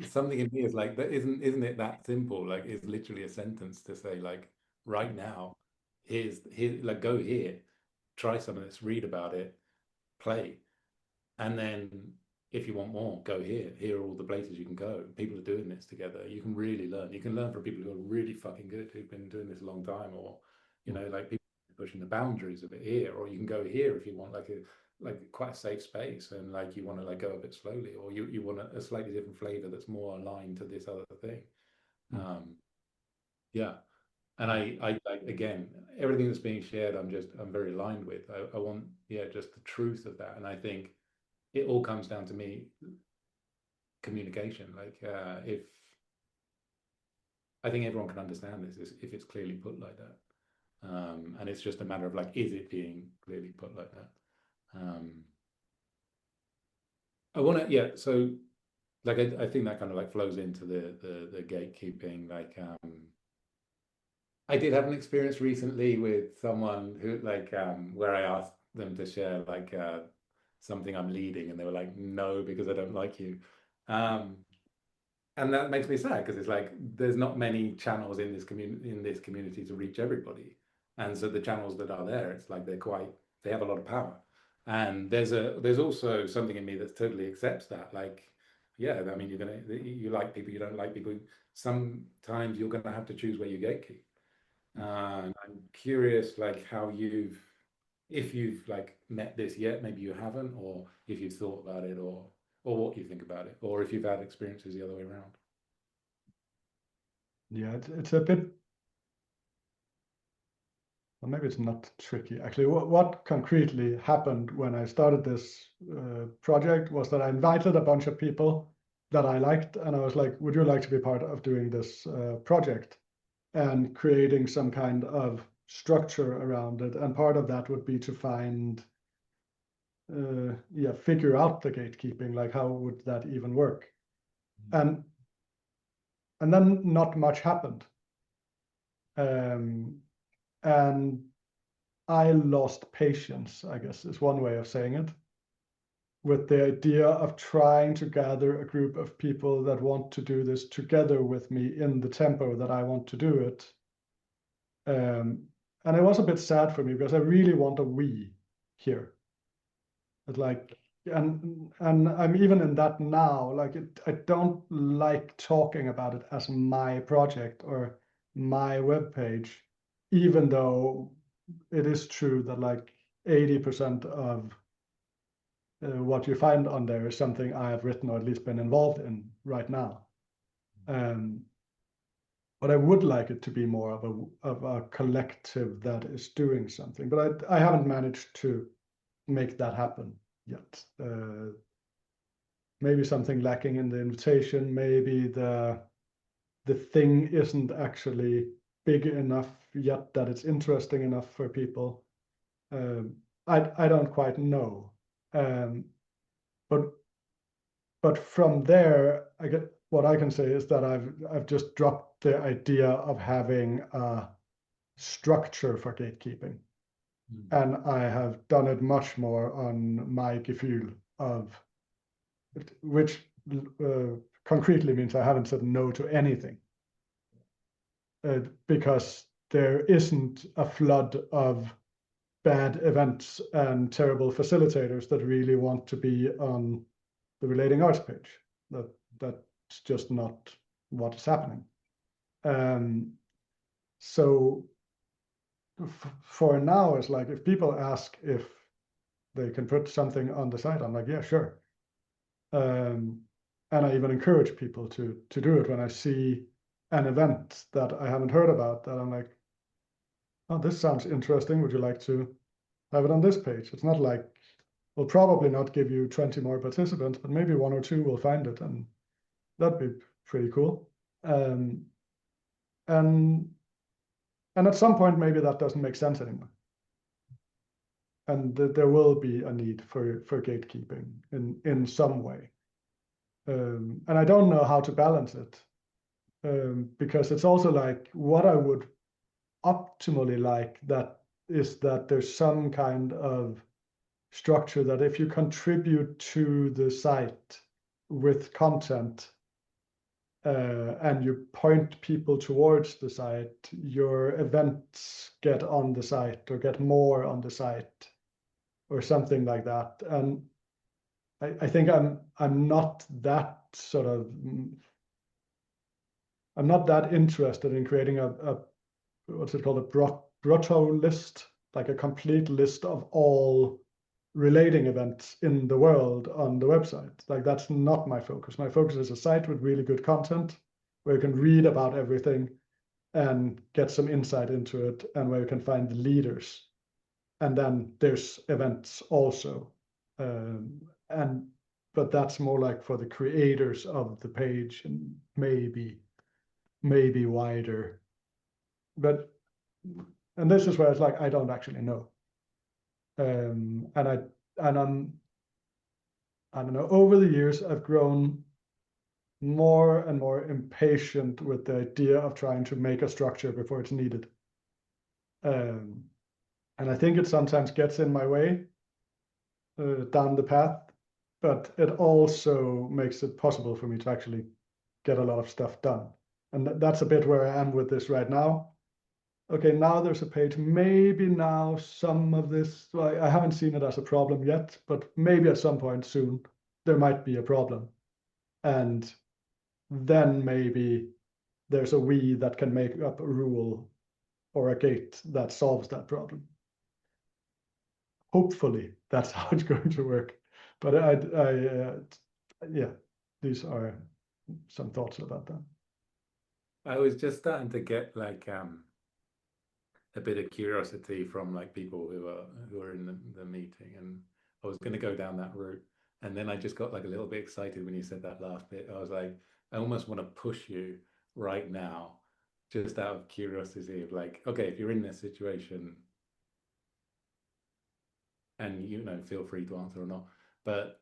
something in me is like that isn't it that simple? Like it's literally a sentence to say like right now, here like go here, try some of this, read about it, play. And then if you want more, go here. Here are all the places you can go. People are doing this together. You can really learn. You can learn from people who are really fucking good, who've been doing this a long time, or like people pushing the boundaries of it here. Or you can go here if you want like quite a safe space and like you want to like go a bit slowly, or you want a slightly different flavor that's more aligned to this other thing. Yeah. And I like again, everything that's being shared, I'm very aligned with. I want, yeah, just the truth of that. And I think it all comes down to me communication. Like if I think everyone can understand this if it's clearly put like that, and it's just a matter of like, is it being clearly put like that? I want to, yeah. So like I think that kind of like flows into the gatekeeping. Like I did have an experience recently with someone who like where I asked them to share like something I'm leading, and they were like, no, because I don't like you. Um, and that makes me sad because it's like there's not many channels in this community to reach everybody, and so the channels that are there, it's like they have a lot of power, and there's also something in me that totally accepts that. Like, yeah, I mean, you like people, you don't like people. Sometimes you're gonna have to choose where you gatekeep. And I'm curious, like if you've like met this yet, maybe you haven't, or if you've thought about it, or what you think about it, or if you've had experiences the other way around. Yeah, it's a bit, well, maybe it's not tricky. Actually, what concretely happened when I started this project was that I invited a bunch of people that I liked, and I was like, would you like to be part of doing this project and creating some kind of structure around it? And part of that would be to find, figure out the gatekeeping, like how would that even work? And then not much happened. And I lost patience, I guess is one way of saying it, with the idea of trying to gather a group of people that want to do this together with me in the tempo that I want to do it. And it was a bit sad for me because I really want a we here. It's like, and I'm even in that now. Like, I don't like talking about it as my project or my web page, even though it is true that like 80% of what you find on there is something I have written or at least been involved in right now. But I would like it to be more of a collective that is doing something. But I haven't managed to make that happen yet. Maybe something lacking in the invitation. Maybe the thing isn't actually big enough yet that it's interesting enough for people. I don't quite know. But from there, I get what I can say is that I've just dropped the idea of having a structure for gatekeeping, and I have done it much more on my gefühl of, which concretely means I haven't said no to anything, because there isn't a flood of bad events and terrible facilitators that really want to be on the relating arts page. That's just not what is happening. So for now, it's like if people ask if they can put something on the site, I'm like, yeah, sure. And I even encourage people to do it when I see an event that I haven't heard about, that I'm like, oh, this sounds interesting. Would you like to have it on this page? It's not like, we'll probably not give you 20 more participants, but maybe one or two will find it, and that'd be pretty cool. And at some point, maybe that doesn't make sense anymore. And there will be a need for gatekeeping in some way. And I don't know how to balance it, because it's also like what I would optimally like that is that there's some kind of structure that if you contribute to the site with content, and you point people towards the site, your events get on the site or get more on the site or something like that. And I think I'm not that sort of, I'm not that interested in creating a what's it called, a Brotto list, like a complete list of all relating events in the world on the website. Like, that's not my focus. My focus is a site with really good content where you can read about everything and get some insight into it, and where you can find the leaders. And then there's events also. But that's more like for the creators of the page, and maybe wider. And this is where it's like I don't actually know. And I'm, I don't know, over the years I've grown more and more impatient with the idea of trying to make a structure before it's needed. And I think it sometimes gets in my way down the path, but it also makes it possible for me to actually get a lot of stuff done. And that's a bit where I am with this right now. Okay, now there's a page. Maybe now some of this, well, I haven't seen it as a problem yet, but maybe at some point soon there might be a problem. And then maybe there's a we that can make up a rule or a gate that solves that problem. Hopefully that's how it's going to work. But yeah, these are some thoughts about that. I was just starting to get like a bit of curiosity from like people who are in the meeting, and I was going to go down that route, and then I just got like a little bit excited when you said that last bit. I was like, I almost want to push you right now, just out of curiosity of like, okay, if you're in this situation, and you know, feel free to answer or not, but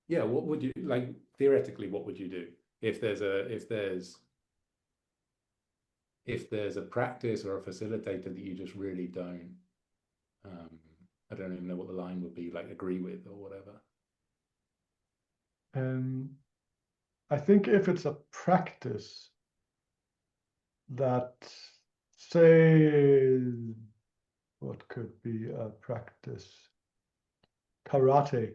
yeah, what would you like theoretically? What would you do if there's a practice or a facilitator that you just really don't, um, I don't even know what the line would be, like agree with or whatever. I think if it's a practice that, say, what could be a practice? Karate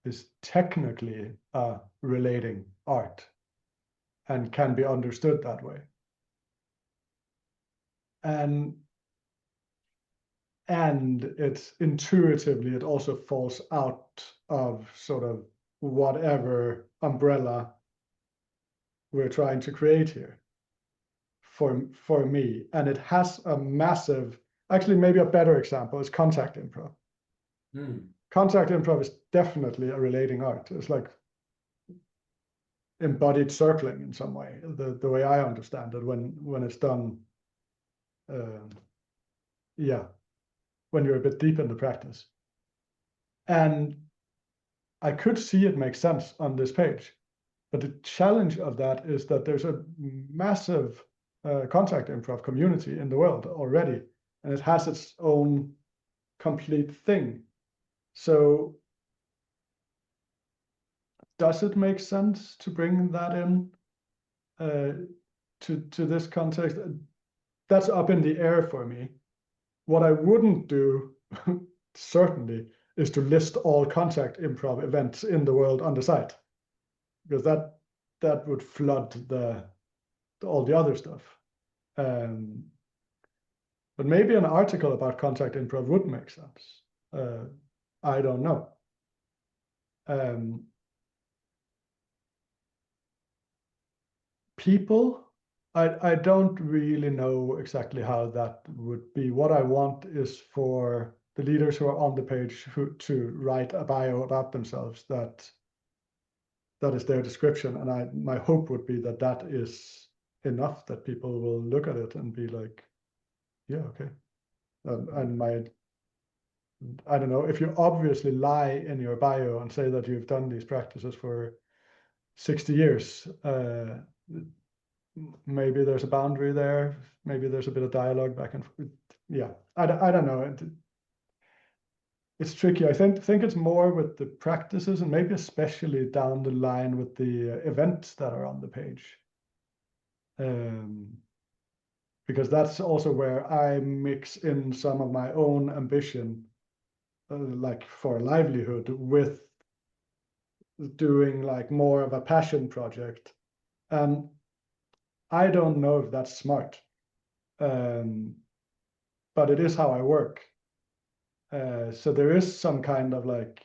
is technically a relating art and can be understood that way. And it's intuitively, it also falls out of sort of whatever umbrella we're trying to create here for me. And it has a massive, actually maybe a better example is contact improv. Contact improv is definitely a relating art. It's like embodied circling in some way, the way I understand it when it's done, yeah, when you're a bit deep in the practice. And I could see it make sense on this page, but the challenge of that is that there's a massive contact improv community in the world already, and it has its own complete thing. So does it make sense to bring that in to this context? That's up in the air for me. What I wouldn't do, certainly, is to list all contact improv events in the world on the site, because that would flood all the other stuff. But maybe an article about contact improv would make sense. I don't know. People, I don't really know exactly how that would be. What I want is for the leaders who are on the page to write a bio about themselves that is their description. And my hope would be that is enough, that people will look at it and be like, yeah, okay. And I don't know, if you obviously lie in your bio and say that you've done these practices for 60 years, maybe there's a boundary there. Maybe there's a bit of dialogue back and forth. Yeah, I don't know. It's tricky. I think it's more with the practices, and maybe especially down the line with the events that are on the page. Because that's also where I mix in some of my own ambition, like for a livelihood, with doing like more of a passion project. And I don't know if that's smart, but it is how I work. So there is some kind of like,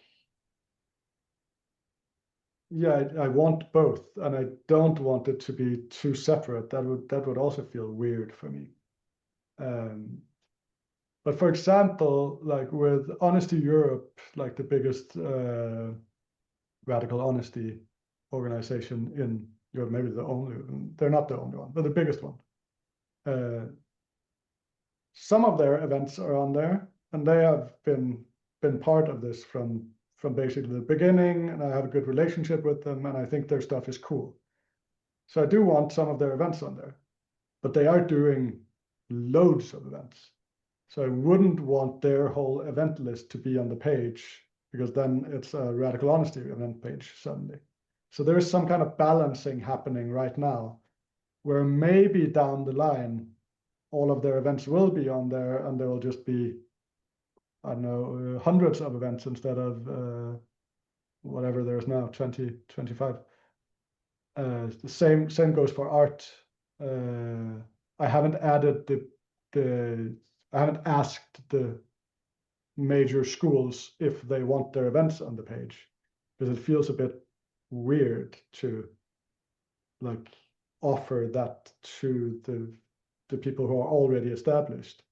yeah, I want both, and I don't want it to be too separate. That would also feel weird for me. But for example, like with Honesty Europe, like the biggest radical honesty organization in Europe, maybe the only, they're not the only one, but the biggest one. Some of their events are on there, and they have been part of this from basically the beginning, and I have a good relationship with them, and I think their stuff is cool. So I do want some of their events on there, but they are doing loads of events. So I wouldn't want their whole event list to be on the page, because then it's a radical honesty event page suddenly. So there is some kind of balancing happening right now, where maybe down the line, all of their events will be on there, and there will just be, I don't know, hundreds of events instead of whatever there's now, 20, 25. The same goes for art. I haven't added I haven't asked the major schools if they want their events on the page, because it feels a bit weird to like offer that to the people who are already established,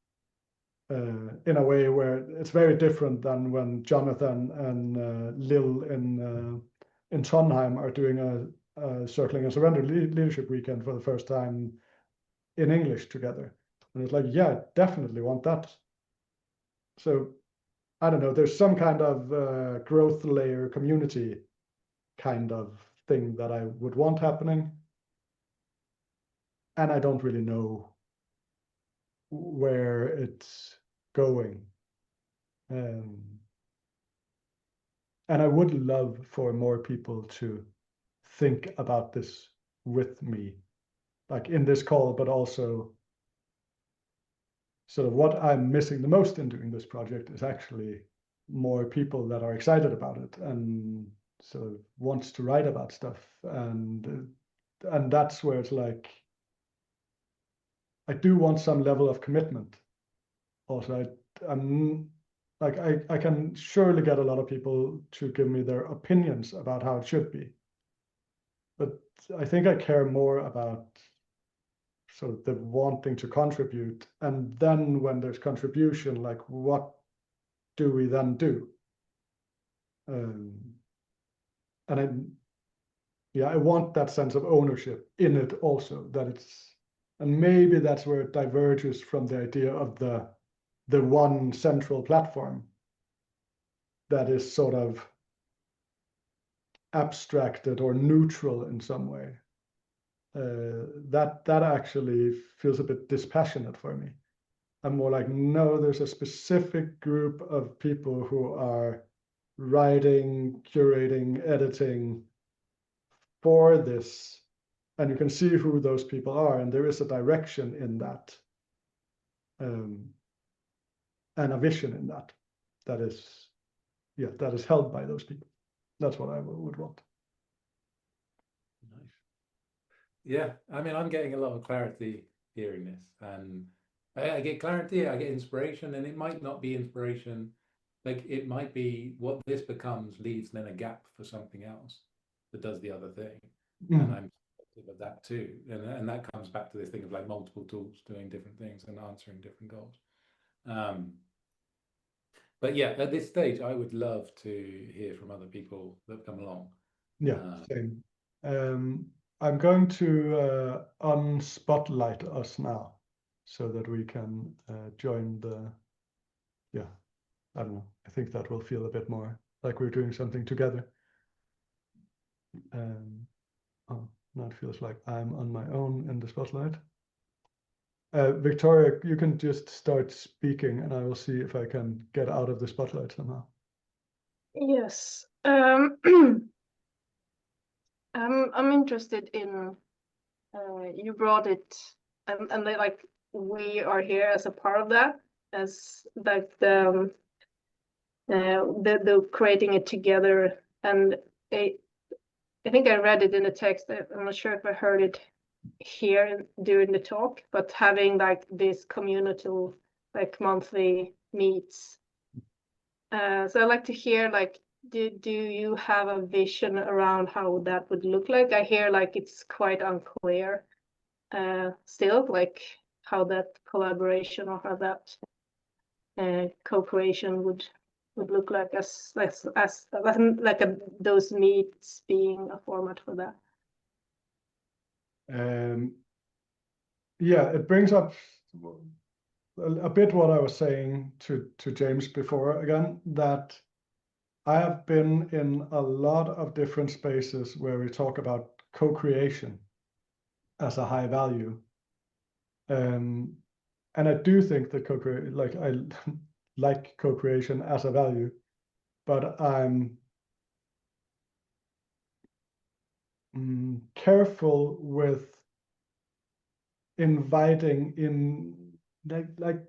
in a way where it's very different than when Jonathan and Lil in Trondheim are doing a circling and surrender leadership weekend for the first time in English together. And it's like, yeah, definitely want that. So I don't know, there's some kind of growth layer community kind of thing that I would want happening. And I don't really know where it's going. And I would love for more people to think about this with me, like in this call, but also sort of what I'm missing the most in doing this project is actually more people that are excited about it and sort of wants to write about stuff. And that's where it's like, I do want some level of commitment. Also, I'm like, I can surely get a lot of people to give me their opinions about how it should be. But I think I care more about sort of the wanting to contribute. And then when there's contribution, like what do we then do? And I want that sense of ownership in it also, that it's, and maybe that's where it diverges from the idea of the one central platform that is sort of abstracted or neutral in some way. That actually feels a bit dispassionate for me. I'm more like, no, there's a specific group of people who are writing, curating, editing for this, and you can see who those people are, and there is a direction in that, and a vision in that, that is held by those people. That's what I would want. Nice. Yeah, I mean, I'm getting a lot of clarity hearing this, and I get clarity, I get inspiration, and it might not be inspiration. Like it might be what this becomes leaves then a gap for something else that does the other thing. And I'm supportive of that too. And that comes back to this thing of like multiple tools doing different things and answering different goals. But yeah, at this stage, I would love to hear from other people that come along. Yeah, same. I'm going to unspotlight us now so that we can join the, yeah, I don't know. I think that will feel a bit more like we're doing something together. Oh, now it feels like I'm on my own in the spotlight. Victoria, you can just start speaking and I will see if I can get out of the spotlight somehow. Yes. I'm interested in, you brought it, and they, like, we are here as a part of that, as like the creating it together. And I think I read it in the text. I'm not sure if I heard it here during the talk, but having like this community, like monthly meets. So I'd like to hear, like, do you have a vision around how that would look like? I hear like it's quite unclear still, like how that collaboration or how that co-creation would look like, as like those meets being a format for that. Yeah, it brings up a bit what I was saying to James before again, that I have been in a lot of different spaces where we talk about co-creation as a high value. And I do think that co-creation, like I like co-creation as a value, but I'm careful with inviting in, like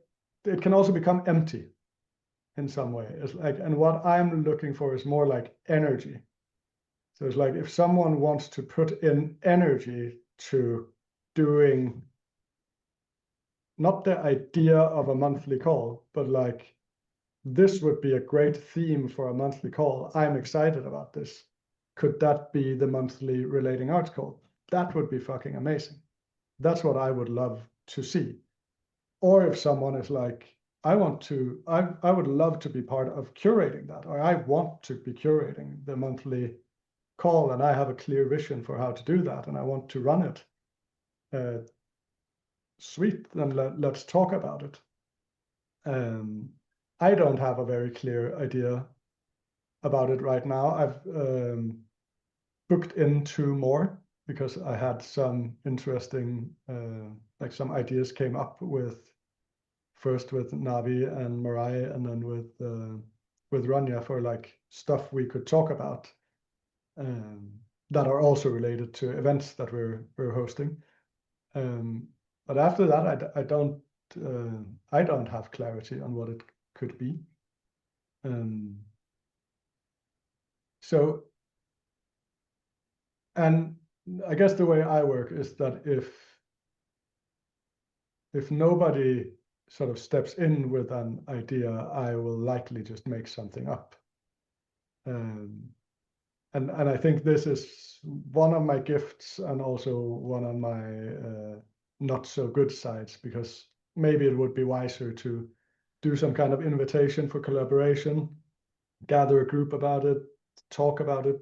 it can also become empty in some way. It's like, and what I'm looking for is more like energy. So it's like if someone wants to put in energy to doing not the idea of a monthly call, but like this would be a great theme for a monthly call. I'm excited about this. Could that be the monthly relating arts call? that would be fucking amazing. That's what I would love to see. Or if someone is like, I would love to be part of curating that, or I want to be curating the monthly call, and I have a clear vision for how to do that, and I want to run it. Sweet, then let's talk about it. I don't have a very clear idea about it right now. I've booked in 2 more because I had some interesting, like some ideas came up with, first with Navi and Marai, and then with Rania for like stuff we could talk about that are also related to events that we're hosting. But after that, I don't have clarity on what it could be. So, and I guess the way I work is that if nobody sort of steps in with an idea, I will likely just make something up. And I think this is one of my gifts and also one of my not so good sides, because maybe it would be wiser to do some kind of invitation for collaboration, gather a group about it, talk about it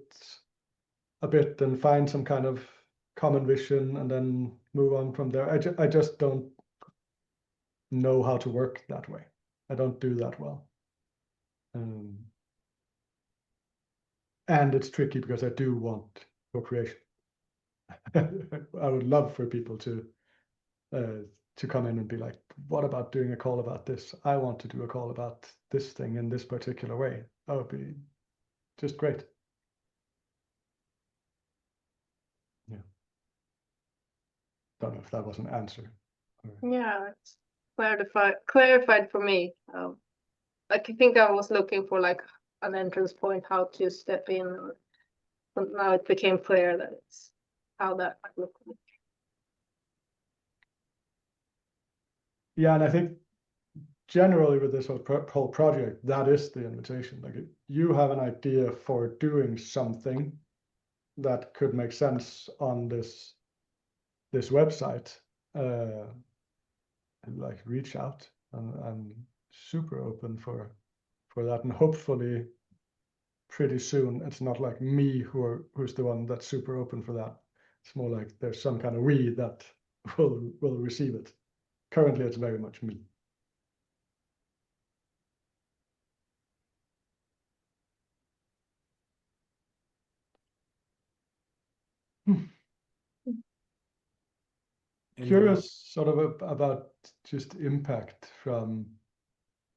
a bit, and find some kind of common vision, and then move on from there. I just don't know how to work that way. I don't do that well. And it's tricky because I do want co-creation. I would love for people to come in and be like, what about doing a call about this? I want to do a call about this thing in this particular way. That would be just great. Yeah. Don't know if that was an answer. Yeah, it's clarified for me. Like, I think I was looking for like an entrance point, how to step in, but now it became clear that it's how that might look like. Yeah, and I think generally with this whole project, that is the invitation. Like, you have an idea for doing something that could make sense on this website, and like reach out. And I'm super open for that, and hopefully pretty soon it's not like me who's the one that's super open for that. It's more like there's some kind of we that will receive it. Currently it's very much me. Curious sort of about just impact from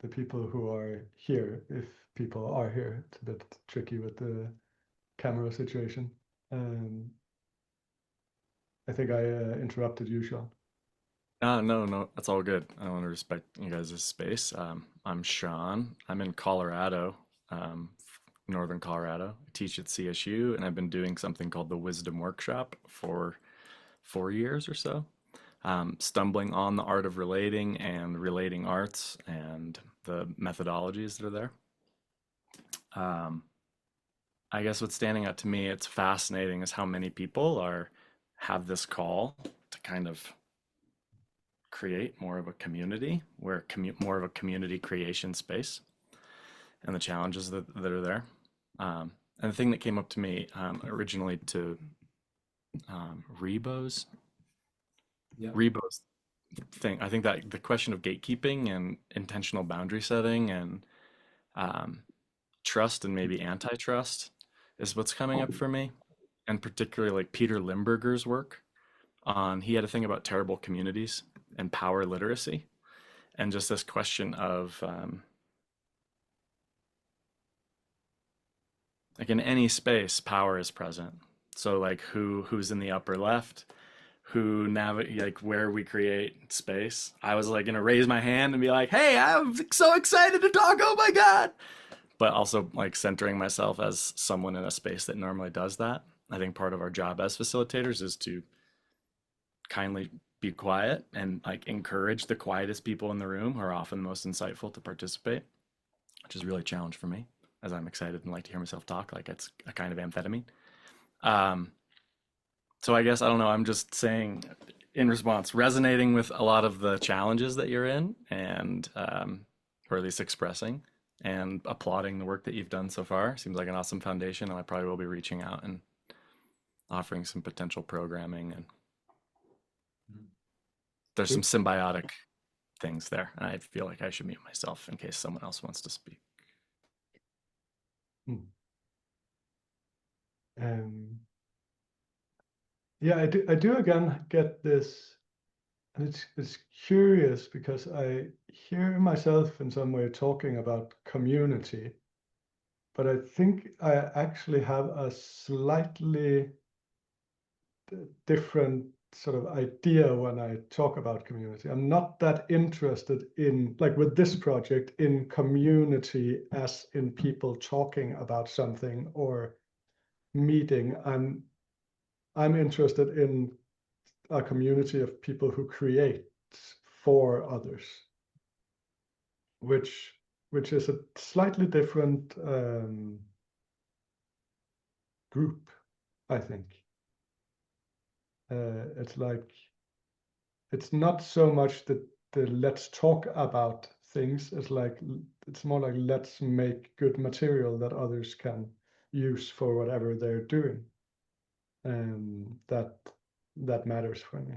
the people who are here, if people are here. It's a bit tricky with the camera situation. I think I interrupted you, Sean. No, that's all good. I want to respect you guys' space. I'm Sean. I'm in Colorado, northern Colorado. I teach at CSU, and I've been doing something called the Wisdom Workshop for 4 years or so. Stumbling on the art of relating and relating arts and the methodologies that are there. I guess what's standing out to me, it's fascinating, is how many people have this call to kind of create more of a community, more of a community creation space, and the challenges that are there. And the thing that came up to me originally to Rebo's thing, I think that the question of gatekeeping and intentional boundary setting and trust and maybe antitrust is what's coming up for me, and particularly like Peter Limburger's work he had a thing about terrible communities and power literacy, and just this question of like in any space power is present. So like who's in the upper left, who navigate, like where we create space. I was like gonna raise my hand and be like, hey, I'm so excited to talk, oh my god, but also like centering myself as someone in a space that normally does that. I think part of our job as facilitators is to kindly be quiet and like encourage the quietest people in the room who are often the most insightful to participate, which is really a challenge for me, as I'm excited and like to hear myself talk like it's a kind of amphetamine. So I guess I don't know. I'm just saying, in response, resonating with a lot of the challenges that you're in, and or at least expressing and applauding the work that you've done so far. Seems like an awesome foundation, and I probably will be reaching out and offering some potential programming. And there's some symbiotic things there, and I feel like I should mute myself in case someone else wants to speak. Yeah, I do again get this, and it's curious because I hear myself in some way talking about community, but I think I actually have a slightly different sort of idea when I talk about community. I'm not that interested in, like with this project, in community as in people talking about something or meeting. I'm interested in a community of people who create for others, which is a slightly different group, I think. It's like, it's not so much the let's talk about things. It's more like let's make good material that others can use for whatever they're doing. That matters for me.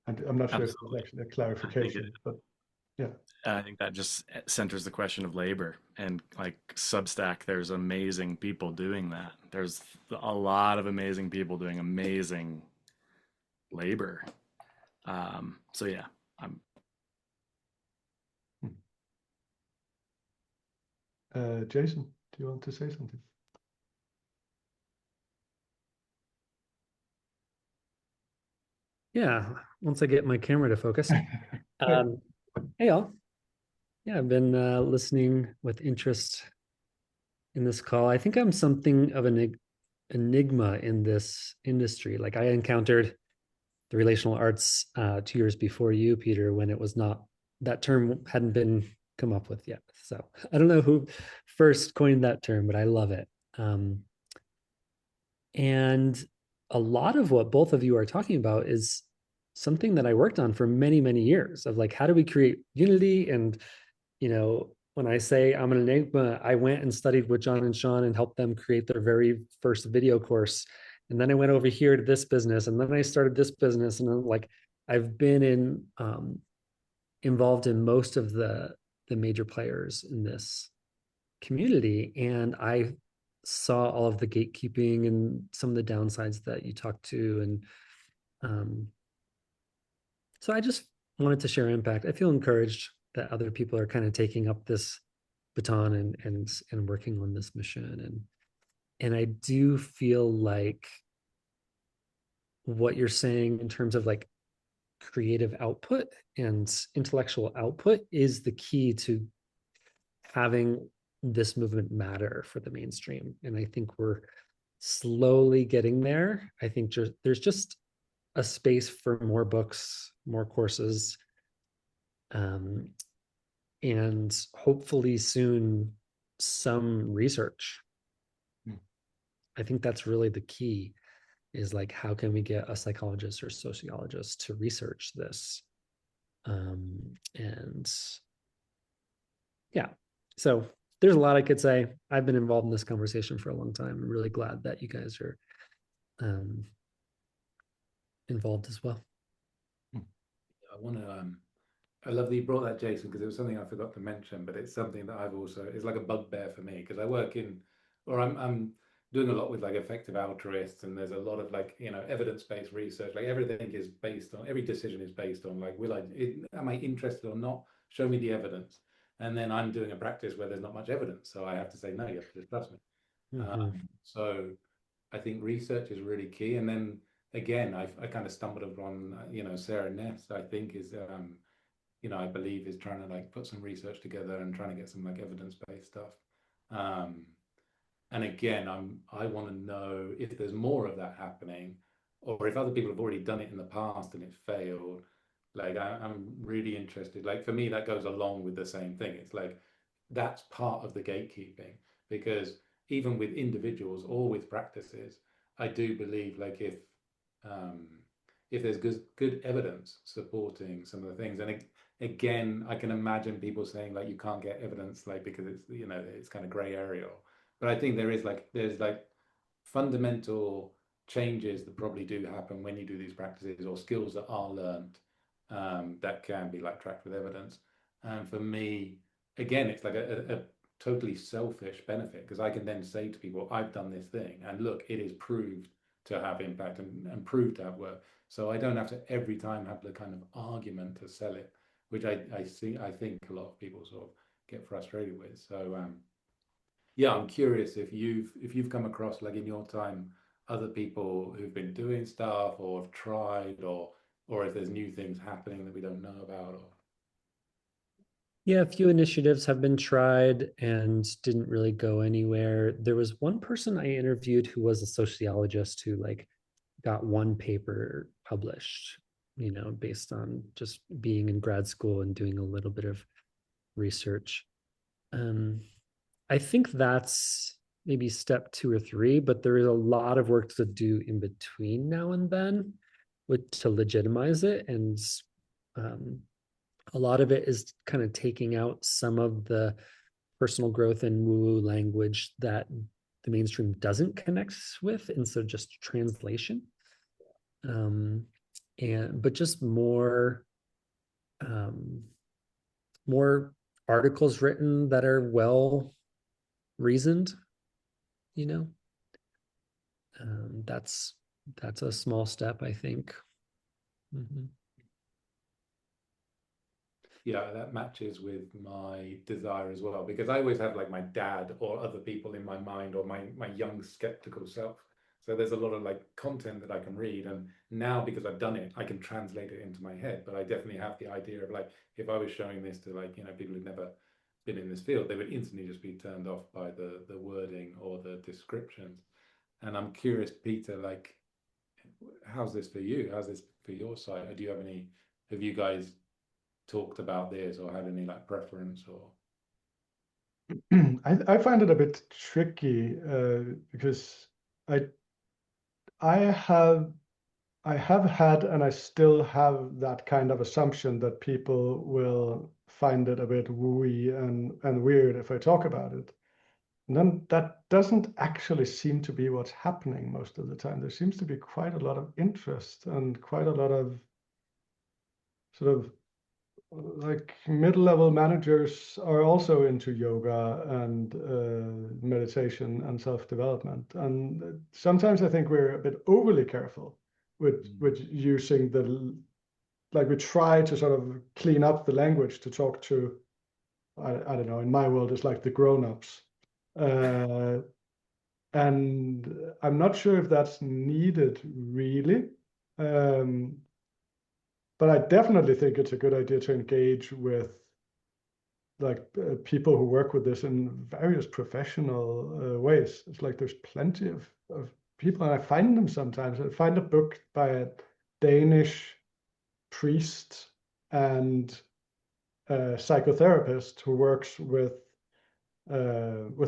And I'm not sure if it's actually a clarification, but yeah. I think that just centers the question of labor, and like Substack, there's amazing people doing that. There's a lot of amazing people doing amazing labor. So yeah, I'm. Jason, do you want to say something? Yeah, once I get my camera to focus. Hey all. Yeah, I've been listening with interest in this call. I think I'm something of an enigma in this industry. Like I encountered the relational arts 2 years before you, Peter, when it was not, that term hadn't been come up with yet. So I don't know who first coined that term, but I love it. And a lot of what both of you are talking about is something that I worked on for many, many years of like, how do we create unity? And, you know, when I say I'm an enigma, I went and studied with John and Sean and helped them create their very first video course. And then I went over here to this business, and then I started this business. And I'm like, I've been involved in most of the major players in this community. And I saw all of the gatekeeping and some of the downsides that you talked to. And so I just wanted to share impact. I feel encouraged that other people are kind of taking up this baton and working on this mission. And I do feel like what you're saying in terms of like creative output and intellectual output is the key to having this movement matter for the mainstream. And I think we're slowly getting there. I think there's just a space for more books, more courses, and hopefully soon some research. I think that's really the key, is like, how can we get a psychologist or sociologist to research this? And yeah, so there's a lot I could say. I've been involved in this conversation for a long time. I'm really glad that you guys are involved as well. I love that you brought that, Jason, because it was something I forgot to mention, but it's something that it's like a bugbear for me, because I work I'm doing a lot with like effective altruists, and there's a lot of like, evidence-based research. Like everything is based on, every decision is based on like, am I interested or not? Show me the evidence. And then I'm doing a practice where there's not much evidence, so I have to say, no, you have to just trust me. So I think research is really key. And then again, I kind of stumbled upon, Sarah Ness, I think is, I believe is trying to like put some research together and trying to get some like evidence-based stuff. And again, I want to know if there's more of that happening, or if other people have already done it in the past and it failed. Like I'm really interested. Like for me, that goes along with the same thing. It's like that's part of the gatekeeping, because even with individuals or with practices, I do believe like if there's good evidence supporting some of the things, and again, I can imagine people saying like you can't get evidence like because it's it's kind of gray area, but I think there's like fundamental changes that probably do happen when you do these practices, or skills that are learned that can be like tracked with evidence. And for me, again, it's like a totally selfish benefit because I can then say to people, I've done this thing, and look, it is proved to have impact and proved to have work. So I don't have to every time have the kind of argument to sell it, which I think a lot of people sort of get frustrated with. So yeah, I'm curious if you've come across like in your time other people who've been doing stuff or have tried, or if there's new things happening that we don't know about. Or Yeah, a few initiatives have been tried and didn't really go anywhere. There was one person I interviewed who was a sociologist who like got one paper published, based on just being in grad school and doing a little bit of research. I think that's maybe step 2 or 3, but there is a lot of work to do in between now and then to legitimize it. And a lot of it is kind of taking out some of the personal growth and woo language that the mainstream doesn't connect with, instead of just translation. But just more articles written that are well reasoned, that's a small step, I think. Mm-hmm. yeah, that matches with my desire as well, because I always have like my dad or other people in my mind, or my young skeptical self. So there's a lot of like content that I can read, and now because I've done it, I can translate it into my head. But I definitely have the idea of like if I was showing this to like people who've never been in this field, they would instantly just be turned off by the wording or the descriptions. And I'm curious, Peter, like how's this for you? How's this for your site? Do you have any? Have you guys talked about this or had any like preference or? I find it a bit tricky because I I have I have had and I still have that kind of assumption that people will find it a bit wooey and weird if I talk about it. And then that doesn't actually seem to be what's happening most of the time. There seems to be quite a lot of interest and quite a lot of sort of like mid-level managers are also into yoga and meditation and self-development. And sometimes I think we're a bit overly careful with using like we try to sort of clean up the language to talk to, I don't know, in my world, it's like the grown-ups. And I'm not sure if that's needed really. But I definitely think it's a good idea to engage with like people who work with this in various professional ways. It's like there's plenty of people, and I find them sometimes. I find a book by a Danish priest and a psychotherapist who works with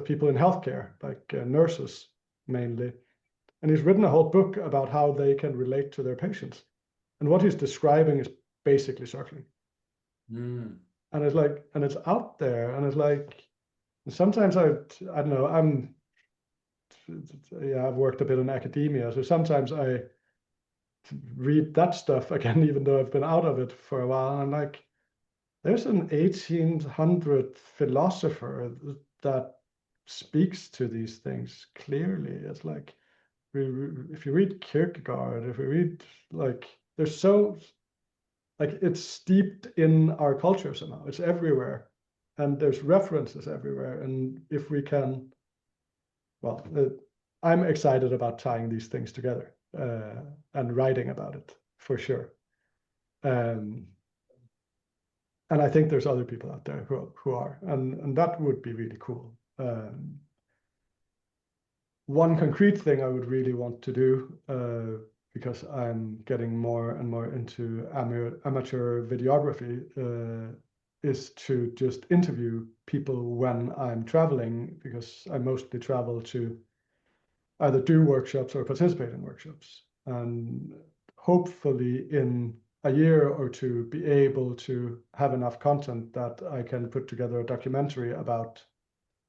people in healthcare, like nurses mainly. And he's written a whole book about how they can relate to their patients. And what he's describing is basically circling. Mm. And it's like, and it's out there, and it's like, sometimes I don't know, I've worked a bit in academia, so sometimes I read that stuff again, even though I've been out of it for a while. And I'm like, there's an 1800 philosopher that speaks to these things clearly. It's like, if you read Kierkegaard, if you read like, there's so like it's steeped in our culture somehow. It's everywhere, and there's references everywhere. And if we can, well, I'm excited about tying these things together and writing about it for sure. And I think there's other people out there who are, and that would be really cool. One concrete thing I would really want to do, because I'm getting more and more into amateur videography, is to just interview people when I'm traveling, because I mostly travel to either do workshops or participate in workshops. And hopefully in a year or two, be able to have enough content that I can put together a documentary about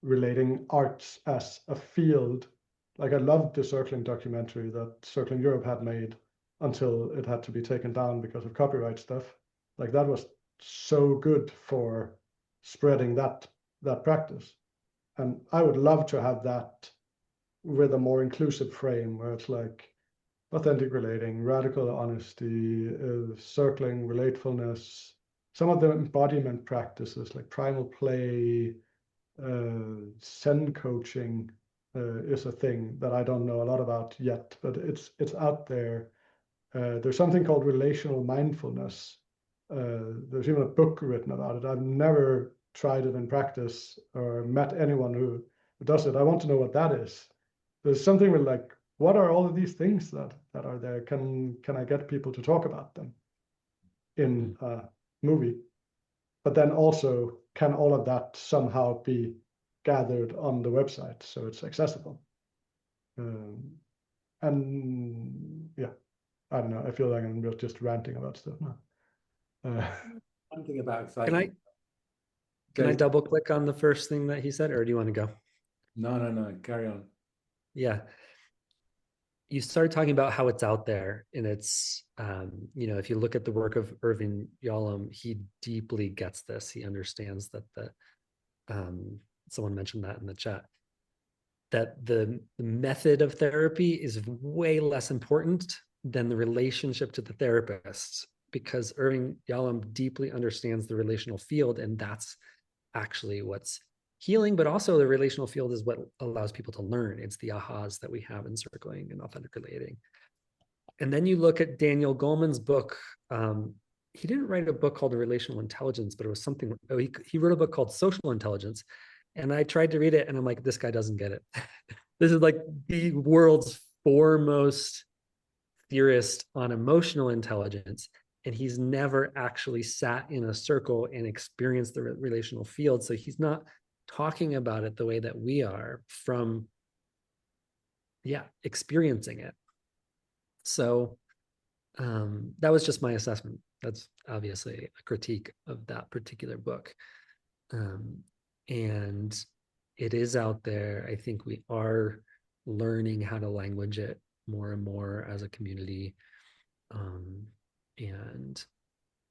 relating arts as a field. Like I loved the circling documentary that Circling Europe had made until it had to be taken down because of copyright stuff. Like that was so good for spreading that practice. And I would love to have that with a more inclusive frame where it's like authentic relating, radical honesty, circling, relatefulness, some of the embodiment practices like primal play, Zen coaching is a thing that I don't know a lot about yet, but it's out there. There's something called relational mindfulness. There's even a book written about it. I've never tried it in practice or met anyone who does it. I want to know what that is. There's something with like, what are all of these things that are there? Can I get people to talk about them in a movie? But then also, can all of that somehow be gathered on the website so it's accessible? And yeah, I don't know. I feel like I'm just ranting about stuff now. One thing about Can I excitement. can I double click on the first thing that he said, or do you want to go? No, carry on. Yeah. You started talking about how it's out there, and it's if you look at the work of Irving Yalom, he deeply gets this. He understands that someone mentioned that in the chat, that the method of therapy is way less important than the relationship to the therapist, because Irving Yalom deeply understands the relational field, and that's actually what's healing, but also the relational field is what allows people to learn. It's the ahas that we have in circling and authentic relating. And then you look at Daniel Goleman's book. He didn't write a book called Relational Intelligence, but it was something, he wrote a book called Social Intelligence. And I tried to read it and I'm like, this guy doesn't get it. This is like the world's foremost theorist on emotional intelligence. And he's never actually sat in a circle and experienced the relational field. So he's not talking about it the way that we are from experiencing it. So that was just my assessment. That's obviously a critique of that particular book. And it is out there. I think we are learning how to language it more and more as a community. And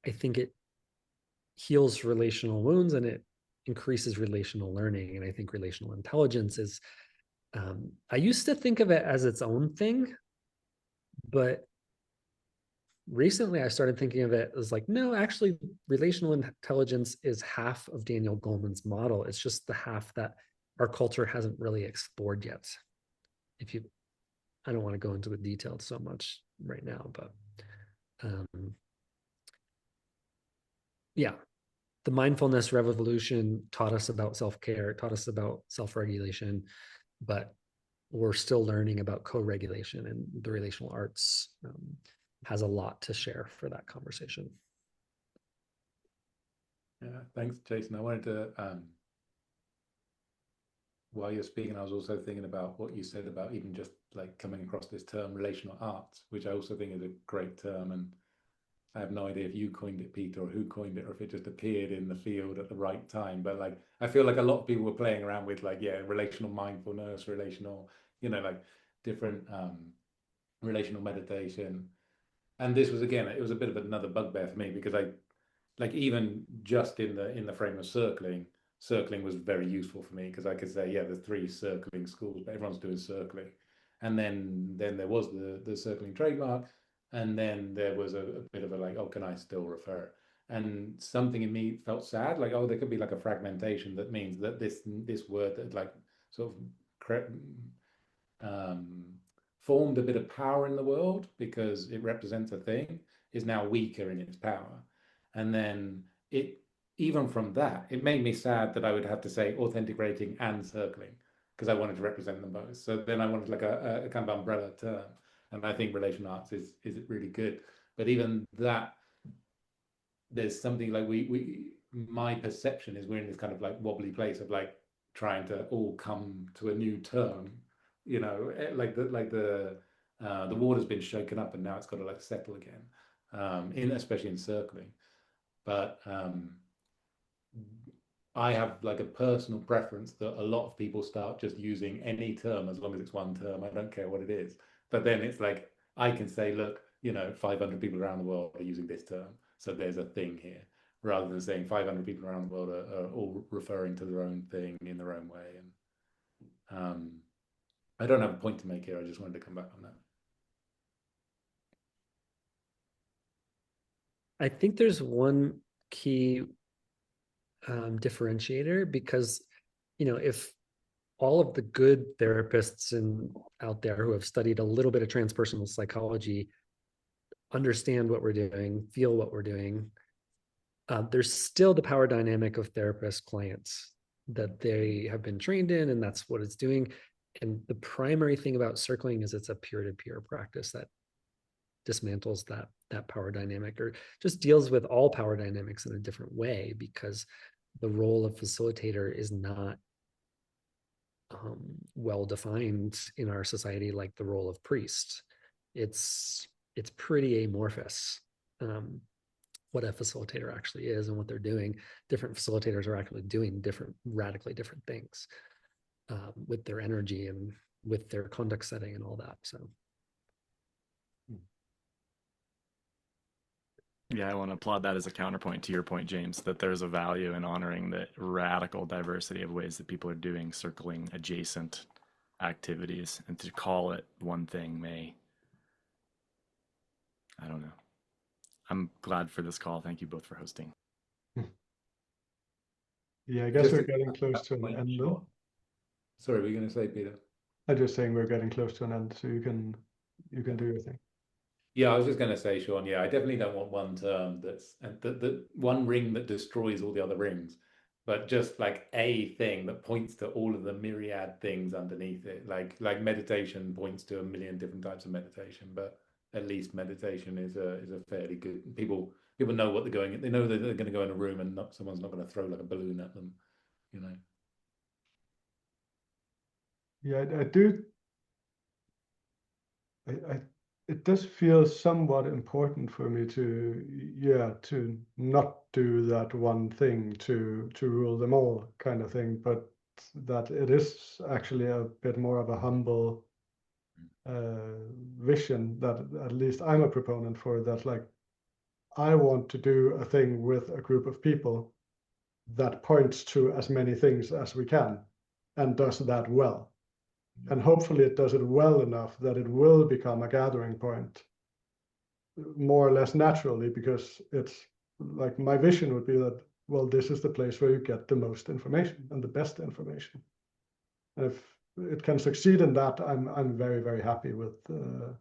I think it heals relational wounds and it increases relational learning. And I think relational intelligence is, I used to think of it as its own thing, but recently I started thinking of it as like, no, actually relational intelligence is half of Daniel Goleman's model. It's just the half that our culture hasn't really explored yet. I don't want to go into the details so much right now, but the mindfulness revolution taught us about self-care, taught us about self-regulation, but we're still learning about co-regulation, and the relational arts has a lot to share for that conversation. Yeah, thanks, Jason. I wanted to, while you're speaking, I was also thinking about what you said about even just like coming across this term relational arts, which I also think is a great term. And I have no idea if you coined it, Peter, or who coined it, or if it just appeared in the field at the right time. But like, I feel like a lot of people were playing around with like, relational mindfulness, relational, like different relational meditation. And this was, again, it was a bit of another bugbear for me because I, like, even just in the frame of circling was very useful for me because I could say, there's 3 circling schools, but everyone's doing circling. And then there was the circling trademark. And then there was a bit of a like, oh, can I still refer? And something in me felt sad, like, oh, there could be like a fragmentation that means that this word that like sort of formed a bit of power in the world because it represents a thing is now weaker in its power. And then even from that, it made me sad that I would have to say authentic rating and circling because I wanted to represent them both. So then I wanted like a kind of umbrella term. And I think relational arts is really good. But even that, there's something like my perception is we're in this kind of like wobbly place of like trying to all come to a new term the water's been shaken up and now it's got to like settle again, especially in circling. But I have like a personal preference that a lot of people start just using any term as long as it's one term. I don't care what it is. But then it's like I can say, look, 500 people around the world are using this term, so there's a thing here, rather than saying 500 people around the world are all referring to their own thing in their own way. And I don't have a point to make here. I just wanted to come back on that. I think there's one key differentiator, because if all of the good therapists out there who have studied a little bit of transpersonal psychology understand what we're doing, feel what we're doing, there's still the power dynamic of therapist clients that they have been trained in, and that's what it's doing. And the primary thing about circling is it's a peer-to-peer practice that dismantles that power dynamic, or just deals with all power dynamics in a different way, because the role of facilitator is not well defined in our society like the role of priest. It's pretty amorphous, what a facilitator actually is and what they're doing. Different facilitators are actually doing radically different things with their energy and with their conduct setting and all that. So yeah, I want to applaud that as a counterpoint to your point, James, that there's a value in honoring the radical diversity of ways that people are doing circling adjacent activities, and to call it one thing I don't know. I'm glad for this call. Thank you both for hosting. Yeah, I guess we're getting close to an end. Sorry, were you going to say, Peter? I'm just saying we're getting close to an end, so you can do your thing. Yeah, I was just going to say, Sean, I definitely don't want one term that's the one ring that destroys all the other rings, but just like a thing that points to all of the myriad things underneath it. Like meditation points to a million different types of meditation, but at least meditation is a fairly good. People know what they're going. They know that they're going to go in a room and someone's not going to throw like a balloon at them, Yeah, I do. It does feel somewhat important for me to not do that one thing to rule them all kind of thing, but that it is actually a bit more of a humble vision that at least I'm a proponent for, that like I want to do a thing with a group of people that points to as many things as we can and does that well. And hopefully it does it well enough that it will become a gathering point more or less naturally, because it's like my vision would be that, well, this is the place where you get the most information and the best information. And if it can succeed in that, I'm very, very happy with the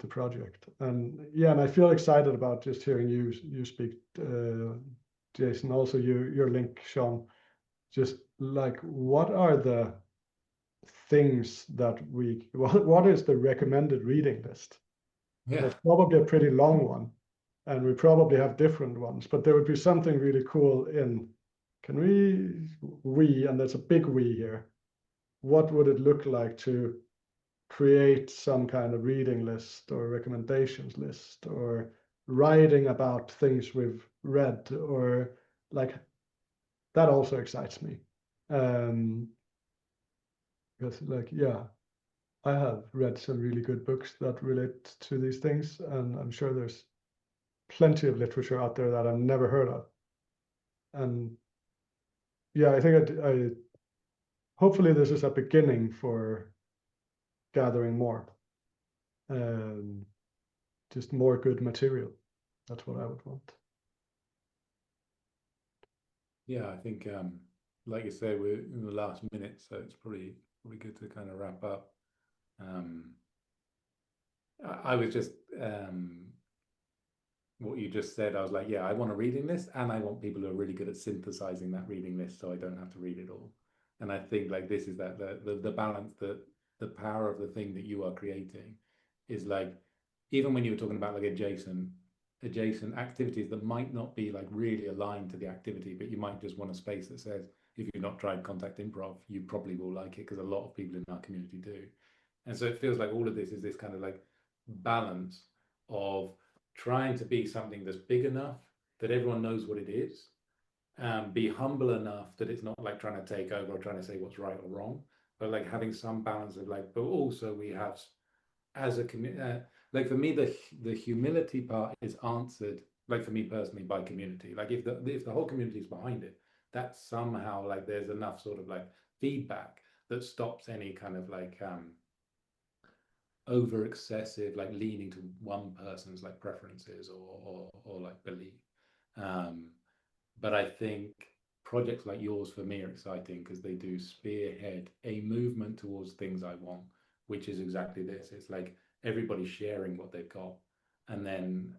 project. And yeah, and I feel excited about just hearing you speak, Jason, also your link, Sean, just like what are the things that what is the recommended reading list? Yeah. It's probably a pretty long one, and we probably have different ones, but there would be something really cool in, can we, and there's a big we here, what would it look like to create some kind of reading list or recommendations list, or writing about things we've read, or like that also excites me. Because like, yeah, I have read some really good books that relate to these things, and I'm sure there's plenty of literature out there that I've never heard of. And yeah, I think I hopefully this is a beginning for gathering more, just more good material. That's what I would want. Yeah, I think like you say, we're in the last minute, so it's probably good to kind of wrap up. I was just what you just said, I was like, yeah, I want a reading list, and I want people who are really good at synthesizing that reading list, so I don't have to read it all. And I think like this is that the balance, that the power of the thing that you are creating is like, even when you were talking about like adjacent adjacent activities that might not be like really aligned to the activity, but you might just want a space that says, if you've not tried contact improv, you probably will like it, because a lot of people in our community do. And so it feels like all of this is this kind of like balance of trying to be something that's big enough that everyone knows what it is, be humble enough that it's not like trying to take over or trying to say what's right or wrong, but like having some balance of like, but also we have as a community, like for me, the humility part is answered, like for me personally, by community. Like if the whole community is behind it, that somehow like there's enough sort of like feedback that stops any kind of like over excessive like leaning to one person's like preferences or like belief. But I think projects like yours for me are exciting because they do spearhead a movement towards things I want, which is exactly this. It's like everybody sharing what they've got, and then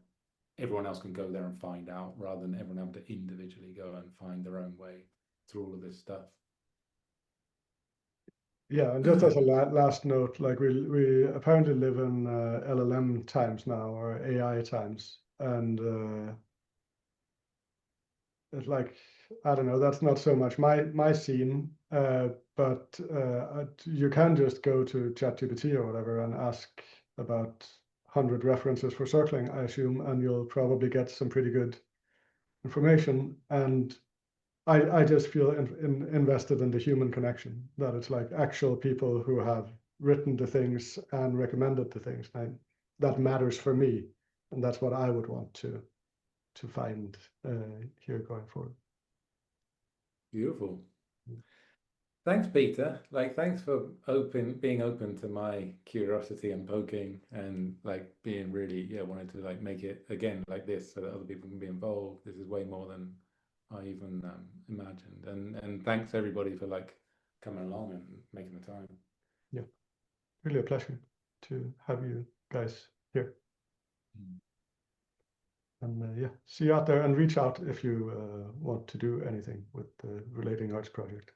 everyone else can go there and find out, rather than everyone having to individually go and find their own way through all of this stuff. Yeah, and just as a last note, like we apparently live in LLM times now, or AI times, and it's like, I don't know, that's not so much my scene, but you can just go to ChatGPT or whatever and ask about 100 references for circling, I assume, and you'll probably get some pretty good information. And I just feel invested in the human connection, that it's like actual people who have written the things and recommended the things. And that matters for me, and that's what I would want to find here going forward. Beautiful. Thanks, Peter. Like, thanks for being open to my curiosity and poking, and like being really, yeah, wanted to like make it again like this so that other people can be involved. This is way more than I even imagined. And thanks everybody for like coming along and making the time. Yeah, really a pleasure to have you guys here. And yeah, see you out there, and reach out if you want to do anything with the Relating Arts project.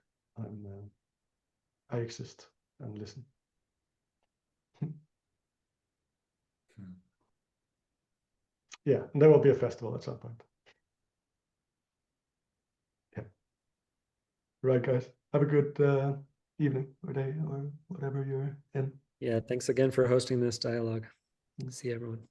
I exist and listen. Yeah, and there will be a festival at some point. Yeah. Right, guys. Have a good evening or day or whatever you're in. Yeah, thanks again for hosting this dialogue. See everyone.